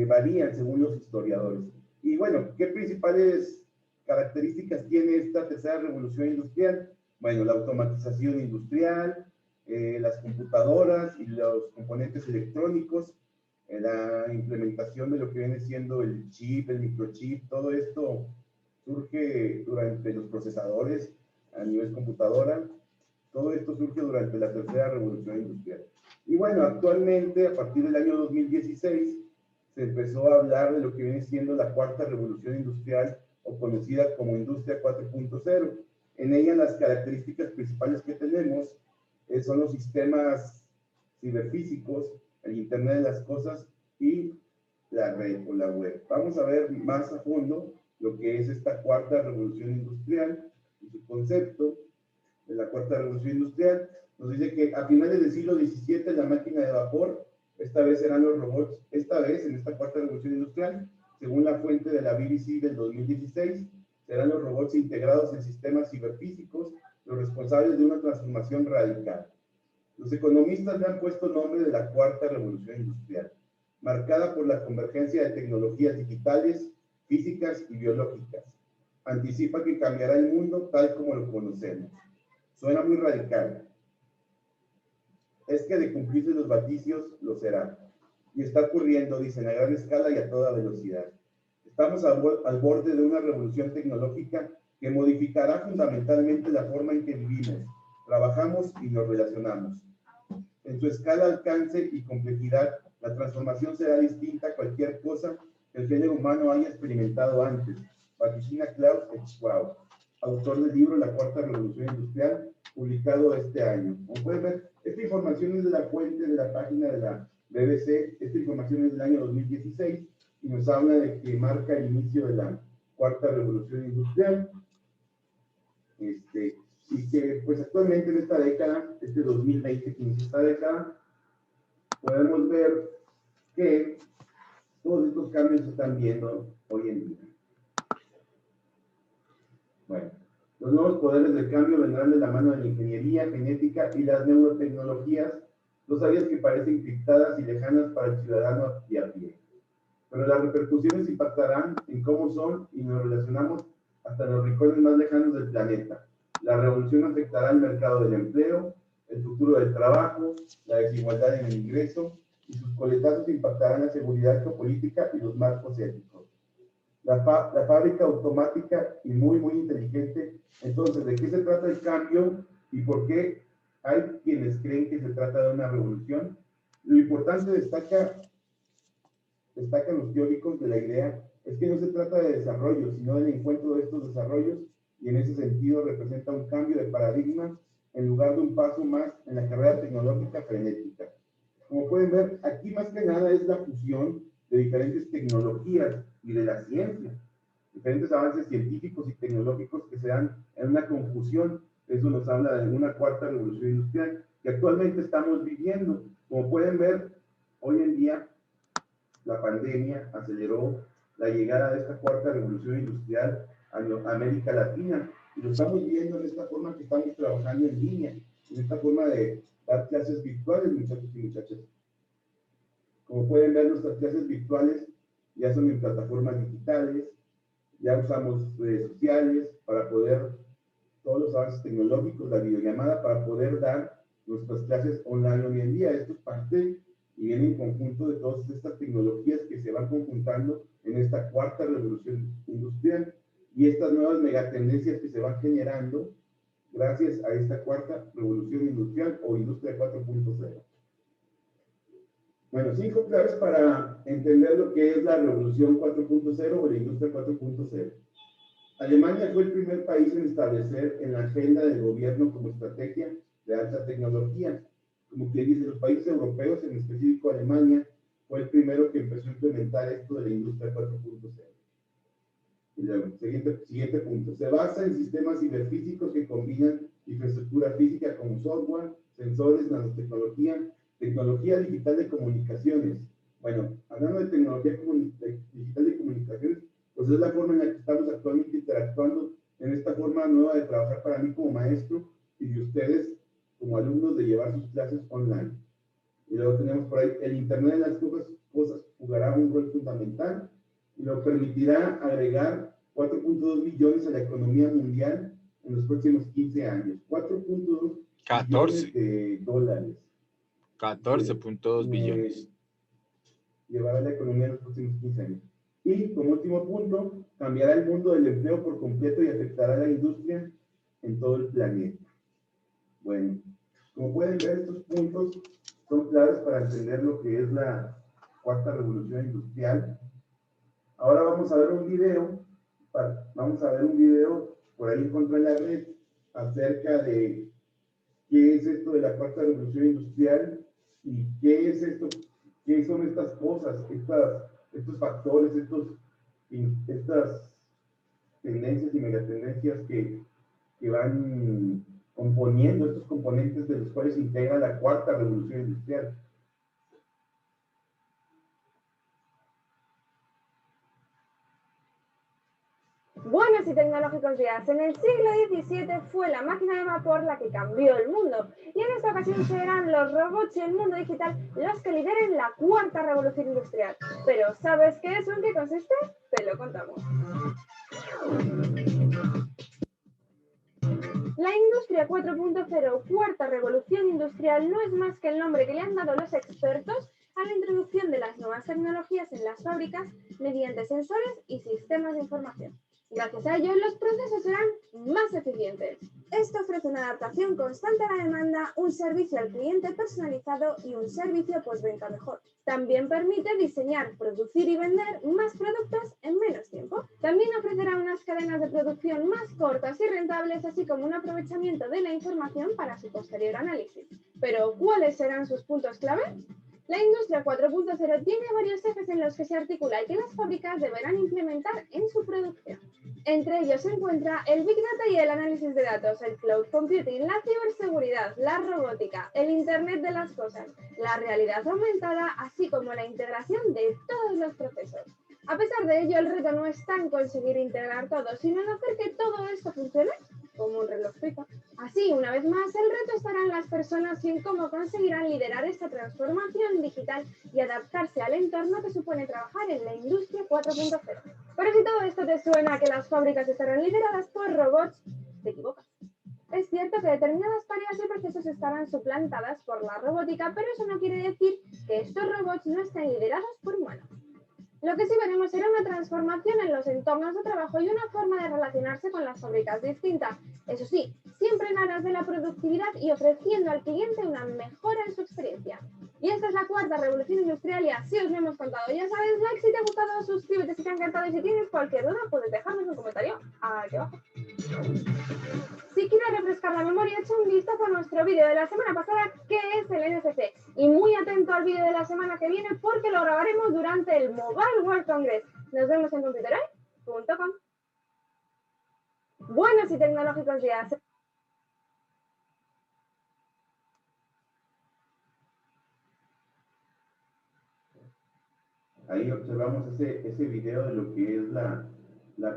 varían según los historiadores. Y bueno, ¿qué principales características tiene esta tercera revolución industrial? Bueno, la automatización industrial, las computadoras y los componentes electrónicos, la implementación de lo que viene siendo el chip, el microchip, todo esto surge durante los procesadores a nivel computadora. Todo esto surge durante la tercera revolución industrial. Y bueno, actualmente, a partir del año 2016, se empezó a hablar de lo que viene siendo la cuarta revolución industrial, o conocida como Industria 4.0. En ella, las características principales que tenemos son los sistemas ciberfísicos, el Internet de las cosas y la red o la web. Vamos a ver más a fondo lo que es esta cuarta revolución industrial y su concepto de la cuarta revolución industrial. Nos dice que a finales del siglo XVII la máquina de vapor, esta vez serán los robots, esta vez en esta cuarta revolución industrial, según la fuente de la BBC del 2016, serán los robots integrados en sistemas ciberfísicos los responsables de una transformación radical. Los economistas le han puesto nombre de la cuarta revolución industrial, marcada por la convergencia de tecnologías digitales, físicas y biológicas. Anticipa que cambiará el mundo tal como lo conocemos. Suena muy radical. Es que de cumplirse los vaticios, lo será. Y está ocurriendo, dicen, a gran escala y a toda velocidad. Estamos al borde de una revolución tecnológica que modificará fundamentalmente la forma en que vivimos, trabajamos y nos relacionamos. En su escala, alcance y complejidad, la transformación será distinta a cualquier cosa que el género humano haya experimentado antes. Vaticina Klaus Schwab, autor del libro La Cuarta Revolución Industrial, publicado este año. Como pueden ver, esta información es de la fuente de la página de la BBC. Esta información es del año 2016 y nos habla de que marca el inicio de la Cuarta Revolución Industrial. Y que pues actualmente en esta década, este 2020 que inicia esta década, podemos ver que todos estos cambios se están viendo hoy en día. Bueno, los nuevos poderes del cambio vendrán de la mano de la ingeniería genética y las neurotecnologías, dos áreas que parecen criptadas y lejanas para el ciudadano y a pie. Pero las repercusiones impactarán en cómo son y nos relacionamos hasta los rincones más lejanos del planeta. La revolución afectará el mercado del empleo, el futuro del trabajo, la desigualdad en el ingreso, y sus coletazos impactarán la seguridad geopolítica y los marcos éticos. La fábrica automática y muy inteligente. Entonces, ¿de qué se trata el cambio y por qué hay quienes creen que se trata de una revolución? Lo importante destacan los teóricos de la idea, es que no se trata de desarrollo, sino del encuentro de estos desarrollos, y en ese sentido representa un cambio de paradigma en lugar de un paso más en la carrera tecnológica frenética. Como pueden ver, aquí más que nada es la fusión de diferentes tecnologías y de la ciencia, diferentes avances científicos y tecnológicos que se dan en una confusión. Eso nos habla de una cuarta revolución industrial que actualmente estamos viviendo. Como pueden ver, hoy en día la pandemia aceleró la llegada de esta cuarta revolución industrial a América Latina, y lo estamos viendo en esta forma que estamos trabajando en línea. en esta forma de dar clases virtuales, muchachos y muchachas. Como pueden ver, nuestras clases virtuales ya son en plataformas digitales, ya usamos redes sociales para poder, todos los avances tecnológicos, la videollamada, para poder dar nuestras clases online hoy en día. Esto es parte y viene en conjunto de todas estas tecnologías que se van conjuntando en esta cuarta revolución industrial y estas nuevas megatendencias que se van generando gracias a esta cuarta revolución industrial o industria 4.0. Bueno, 5 claves para entender lo que es la revolución 4.0 o la industria 4.0. Alemania fue el primer país en establecer en la agenda del gobierno como estrategia de alta tecnología. Como que dice, los países europeos, en específico Alemania, fue el primero que empezó a implementar esto de la industria 4.0. Y luego, siguiente punto. Se basa en sistemas ciberfísicos que combinan infraestructura física como software, sensores, nanotecnología, tecnología digital de comunicaciones. Bueno, hablando de tecnología digital de comunicaciones, pues es la forma en la que estamos actualmente interactuando en esta forma nueva de trabajar para mí como maestro y de ustedes como alumnos de llevar sus clases online. Y luego tenemos por ahí el Internet de las cosas jugará un rol fundamental y lo permitirá agregar 4.2 billones a la economía mundial en los próximos 15 años. 4.2 billones de dólares. 14.2 billones. Llevará la economía en los próximos 15 años. Y como último punto, cambiará el mundo del empleo por completo y afectará a la industria en todo el planeta. Bueno, como pueden ver, estos puntos son claves para entender lo que es la cuarta revolución industrial. Ahora vamos a ver un video, por ahí encontré en la red acerca de qué es esto de la cuarta revolución industrial y qué es esto, qué son estas cosas, estos factores, estas tendencias y megatendencias que van componiendo estos componentes de los cuales se integra la cuarta revolución industrial. Buenos y tecnológicos días. En el siglo XVII fue la máquina de vapor la que cambió el mundo y en esta ocasión serán los robots y el mundo digital los que lideren la cuarta revolución industrial. Pero ¿sabes qué es o en qué consiste? Te lo contamos. La industria 4.0, cuarta revolución industrial, no es más que el nombre que le han dado los expertos a la introducción de las nuevas tecnologías en las fábricas mediante sensores y sistemas de información. Gracias a ello, los procesos serán más eficientes. Esto ofrece una adaptación constante a la demanda, un servicio al cliente personalizado y un servicio postventa mejor. También permite diseñar, producir y vender más productos en menos tiempo. También ofrecerá unas cadenas de producción más cortas y rentables, así como un aprovechamiento de la información para su posterior análisis. Pero, ¿cuáles serán sus puntos clave? La industria 4.0 tiene varios ejes en los que se articula y que las fábricas deberán implementar en su producción. Entre ellos se encuentra el Big Data y el análisis de datos, el Cloud Computing, la ciberseguridad, la robótica, el Internet de las cosas, la realidad aumentada, así como la integración de todos los procesos. A pesar de ello, el reto no está en conseguir integrar todo, sino en hacer que todo esto funcione como un reloj suizo. Así, una vez más, el reto estará en las personas y en cómo conseguirán liderar esta transformación digital y adaptarse al entorno que supone trabajar en la industria 4.0. Pero si todo esto te suena a que las fábricas estarán lideradas por robots, te equivocas. Es cierto que determinadas tareas y procesos estarán suplantadas por la robótica, pero eso no quiere decir que estos robots no estén liderados por humanos. Lo que sí veremos será una transformación en los entornos de trabajo y una forma de relacionarse con las fábricas distinta. Eso sí, siempre en aras de la productividad y ofreciendo al cliente una mejora en su experiencia. Y esta es la cuarta revolución industrial y así os lo hemos contado. Ya sabes, like si te ha gustado, suscríbete si te ha encantado y si tienes cualquier duda puedes dejarnos un comentario aquí abajo. Si quieres refrescar la memoria, echa un vistazo a nuestro vídeo de la semana pasada, que es el NFC. Y muy atento al vídeo de la semana que viene porque lo grabaremos durante el Mobile World Congress. Nos vemos en computeray.com. Buenos y tecnológicos días. Ahí observamos ese video de lo que es la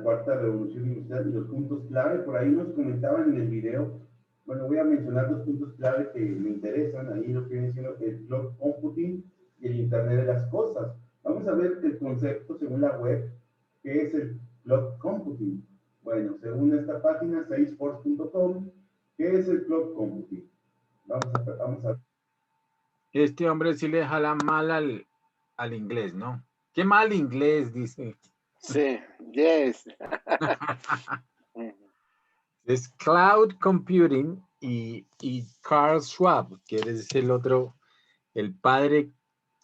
cuarta revolución industrial y los puntos clave. Por ahí nos comentaban en el video Bueno, voy a mencionar dos puntos clave que me interesan, ahí lo que viene siendo el cloud computing y el Internet de las cosas. Vamos a ver el concepto según la web, ¿qué es el cloud computing? Bueno, según esta página, salesforce.com, ¿qué es el cloud computing? Vamos a Este hombre sí le jala mal al inglés, ¿no? Qué mal inglés, dice. Sí, yes. Es cloud computing y Carl Schwab, que es el otro, el padre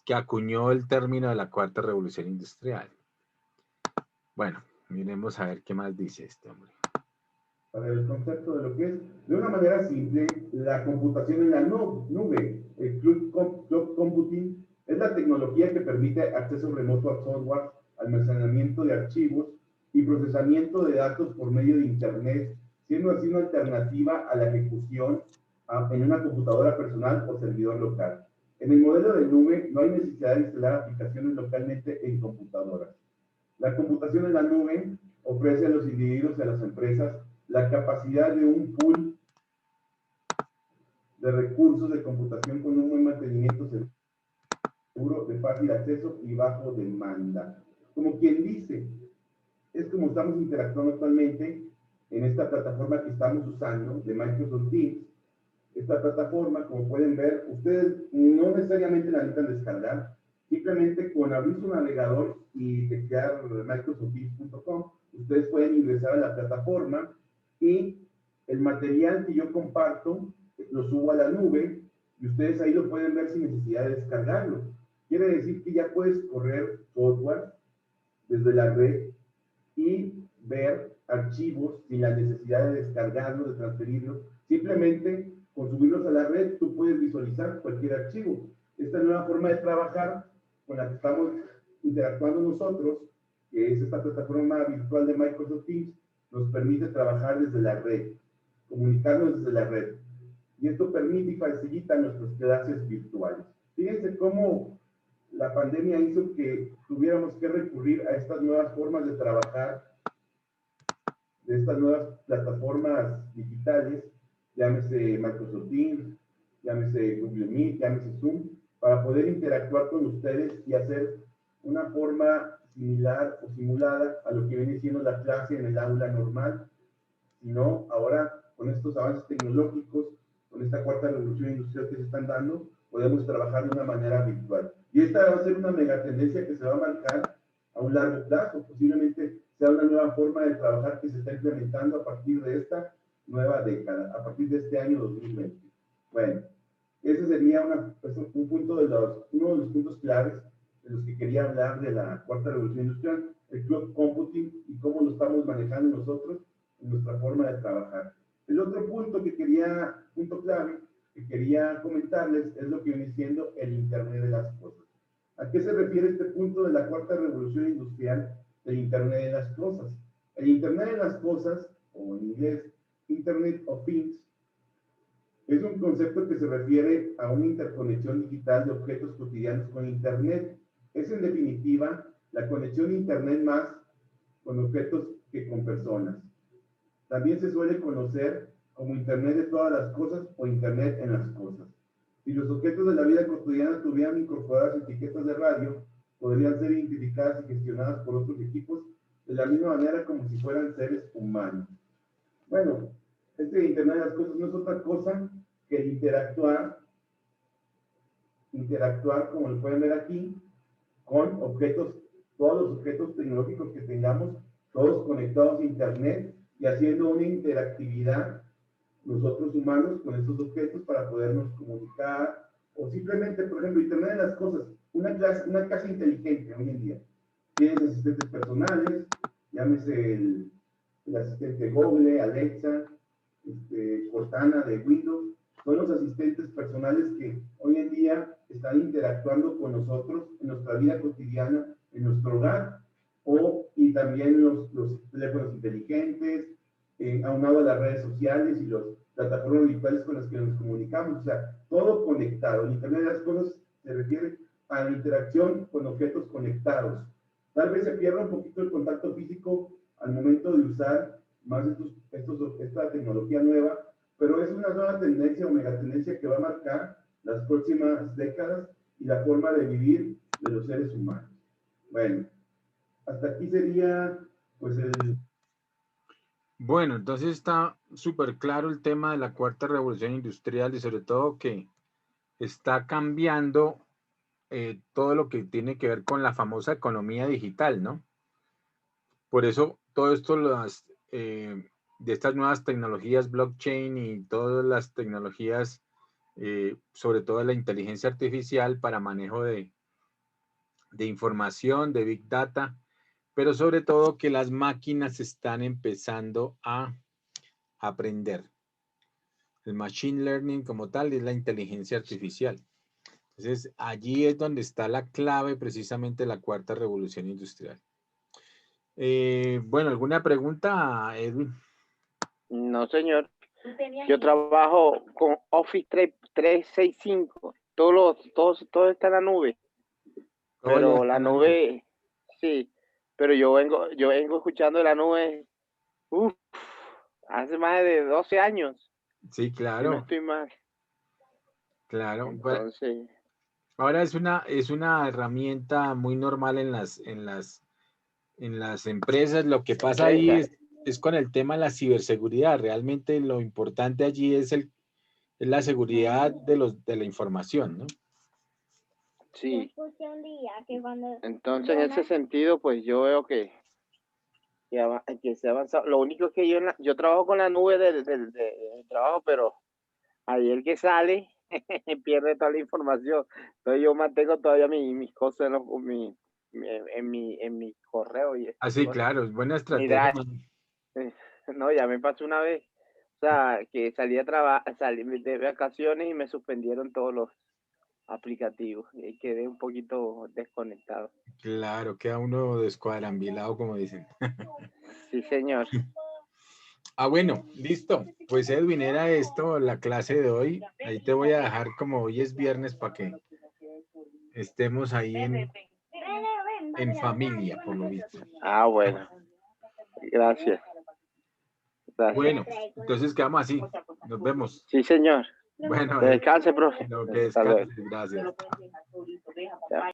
que acuñó el término de la cuarta revolución industrial. Bueno, miremos a ver qué más dice este hombre. Para el concepto de lo que es, de una manera simple, la computación en la nube, el cloud computing, es la tecnología que permite acceso remoto a software, almacenamiento de archivos y procesamiento de datos por medio de Internet, siendo así una alternativa a la ejecución en una computadora personal o servidor local. En el modelo de nube no hay necesidad de instalar aplicaciones localmente en computadoras. La computación en la nube ofrece a los individuos y a las empresas la capacidad de un pool de recursos de computación con un buen mantenimiento seguro, de fácil acceso y bajo demanda. Como quien dice, es como estamos interactuando actualmente en esta plataforma que estamos usando de Microsoft Teams. Esta plataforma, como pueden ver, ustedes no necesariamente la necesitan descargar, simplemente con abrir su navegador y teclear microsoftteams.com, ustedes pueden ingresar a la plataforma y el material que yo comparto lo subo a la nube y ustedes ahí lo pueden ver sin necesidad de descargarlo. Quiere decir que ya puedes correr software desde la red y ver archivos sin la necesidad de descargarlos, de transferirlos. Simplemente con subirlos a la red tú puedes visualizar cualquier archivo. Esta nueva forma de trabajar con la que estamos interactuando nosotros, que es esta plataforma virtual de Microsoft Teams, nos permite trabajar desde la red, comunicarnos desde la red. Y esto permite y facilita nuestras clases virtuales. Fíjense cómo la pandemia hizo que tuviéramos que recurrir a estas nuevas formas de trabajar, de estas nuevas plataformas digitales, llámese Microsoft Teams, llámese Google Meet, llámese Zoom, para poder interactuar con ustedes y hacer una forma similar o simulada a lo que viene siendo la clase en el aula normal, sino ahora con estos avances tecnológicos, con esta cuarta revolución industrial que se están dando, podemos trabajar de una manera virtual. Y esta va a ser una mega tendencia que se va a marcar a un largo plazo, posiblemente sea una nueva forma de trabajar que se está implementando a partir de esta nueva década, a partir de este año 2020. Bueno, ese sería un punto uno de los puntos claves de los que quería hablar de la cuarta revolución industrial, el cloud computing y cómo lo estamos manejando nosotros en nuestra forma de trabajar. El otro punto punto clave que quería comentarles es lo que viene siendo el Internet de las cosas. ¿A qué se refiere este punto de la cuarta revolución industrial del Internet de las cosas? El Internet de las cosas, o en inglés, Internet of Things, es un concepto que se refiere a una interconexión digital de objetos cotidianos con Internet. Es en definitiva la conexión a Internet más con objetos que con personas. También se suele conocer como Internet de todas las cosas o Internet en las cosas. Si los objetos de la vida cotidiana tuvieran incorporadas etiquetas de radio, podrían ser identificadas y gestionadas por otros equipos de la misma manera como si fueran seres humanos. Bueno, este Internet de las cosas no es otra cosa que interactuar, como lo pueden ver aquí, con objetos, todos los objetos tecnológicos que tengamos, todos conectados a Internet y haciendo una interactividad nosotros humanos con estos objetos para podernos comunicar o simplemente, por ejemplo, Internet de las cosas, una casa inteligente hoy en día. Tienes asistentes personales, llámese el asistente Google, Alexa, Cortana de Windows, son los asistentes personales que hoy en día están interactuando con nosotros en nuestra vida cotidiana, en nuestro hogar, y también los teléfonos inteligentes, aunado a las redes sociales y las plataformas virtuales con las que nos comunicamos, o sea, todo conectado. El Internet de las cosas se refiere a la interacción con objetos conectados. Tal vez se pierda un poquito el contacto físico al momento de usar más esta tecnología nueva, pero es una nueva tendencia o megatendencia que va a marcar las próximas décadas y la forma de vivir de los seres humanos. Bueno, hasta aquí sería, pues, Bueno, entonces está súper claro el tema de la cuarta revolución industrial y sobre todo que está cambiando todo lo que tiene que ver con la famosa economía digital, ¿no? Por eso todo esto de estas nuevas tecnologías blockchain y todas las tecnologías, sobre todo la inteligencia artificial para manejo de información, de big data, pero sobre todo que las máquinas están empezando a aprender. El machine learning como tal es la inteligencia artificial. Entonces, allí es donde está la clave precisamente de la cuarta revolución industrial. Bueno, ¿alguna pregunta, Edwin? No, señor. Yo trabajo con Office 365. Todo está en la nube. Pero la nube, sí. Pero yo vengo escuchando de la nube, hace más de 12 años. Sí, claro. Si no estoy mal. Claro. Entonces, ahora es una herramienta muy normal en las empresas. Lo que pasa ahí es con el tema de la ciberseguridad. Realmente lo importante allí es la seguridad de la información, ¿no? Sí. Entonces, en ese sentido, pues yo veo que se ha avanzado. Lo único es que yo trabajo con la nube del trabajo, pero ahí el que sale pierde toda la información. Entonces yo mantengo todavía mis cosas en mi correo. Sí, claro, es buena estrategia. No, ya me pasó una vez. O sea, que salí de vacaciones y me suspendieron todos los aplicativos y quedé un poquito desconectado. Claro, queda uno descuadrambilado, como dicen. Sí, señor. Bueno, listo. Pues Edwin, era esto la clase de hoy. Ahí te voy a dejar, como hoy es viernes, para que estemos ahí en familia, por lo visto. Bueno. Gracias. Bueno, entonces quedamos así. Nos vemos. Sí, señor. Bueno, que descanse, profe. Que descanse, gracias. Ya.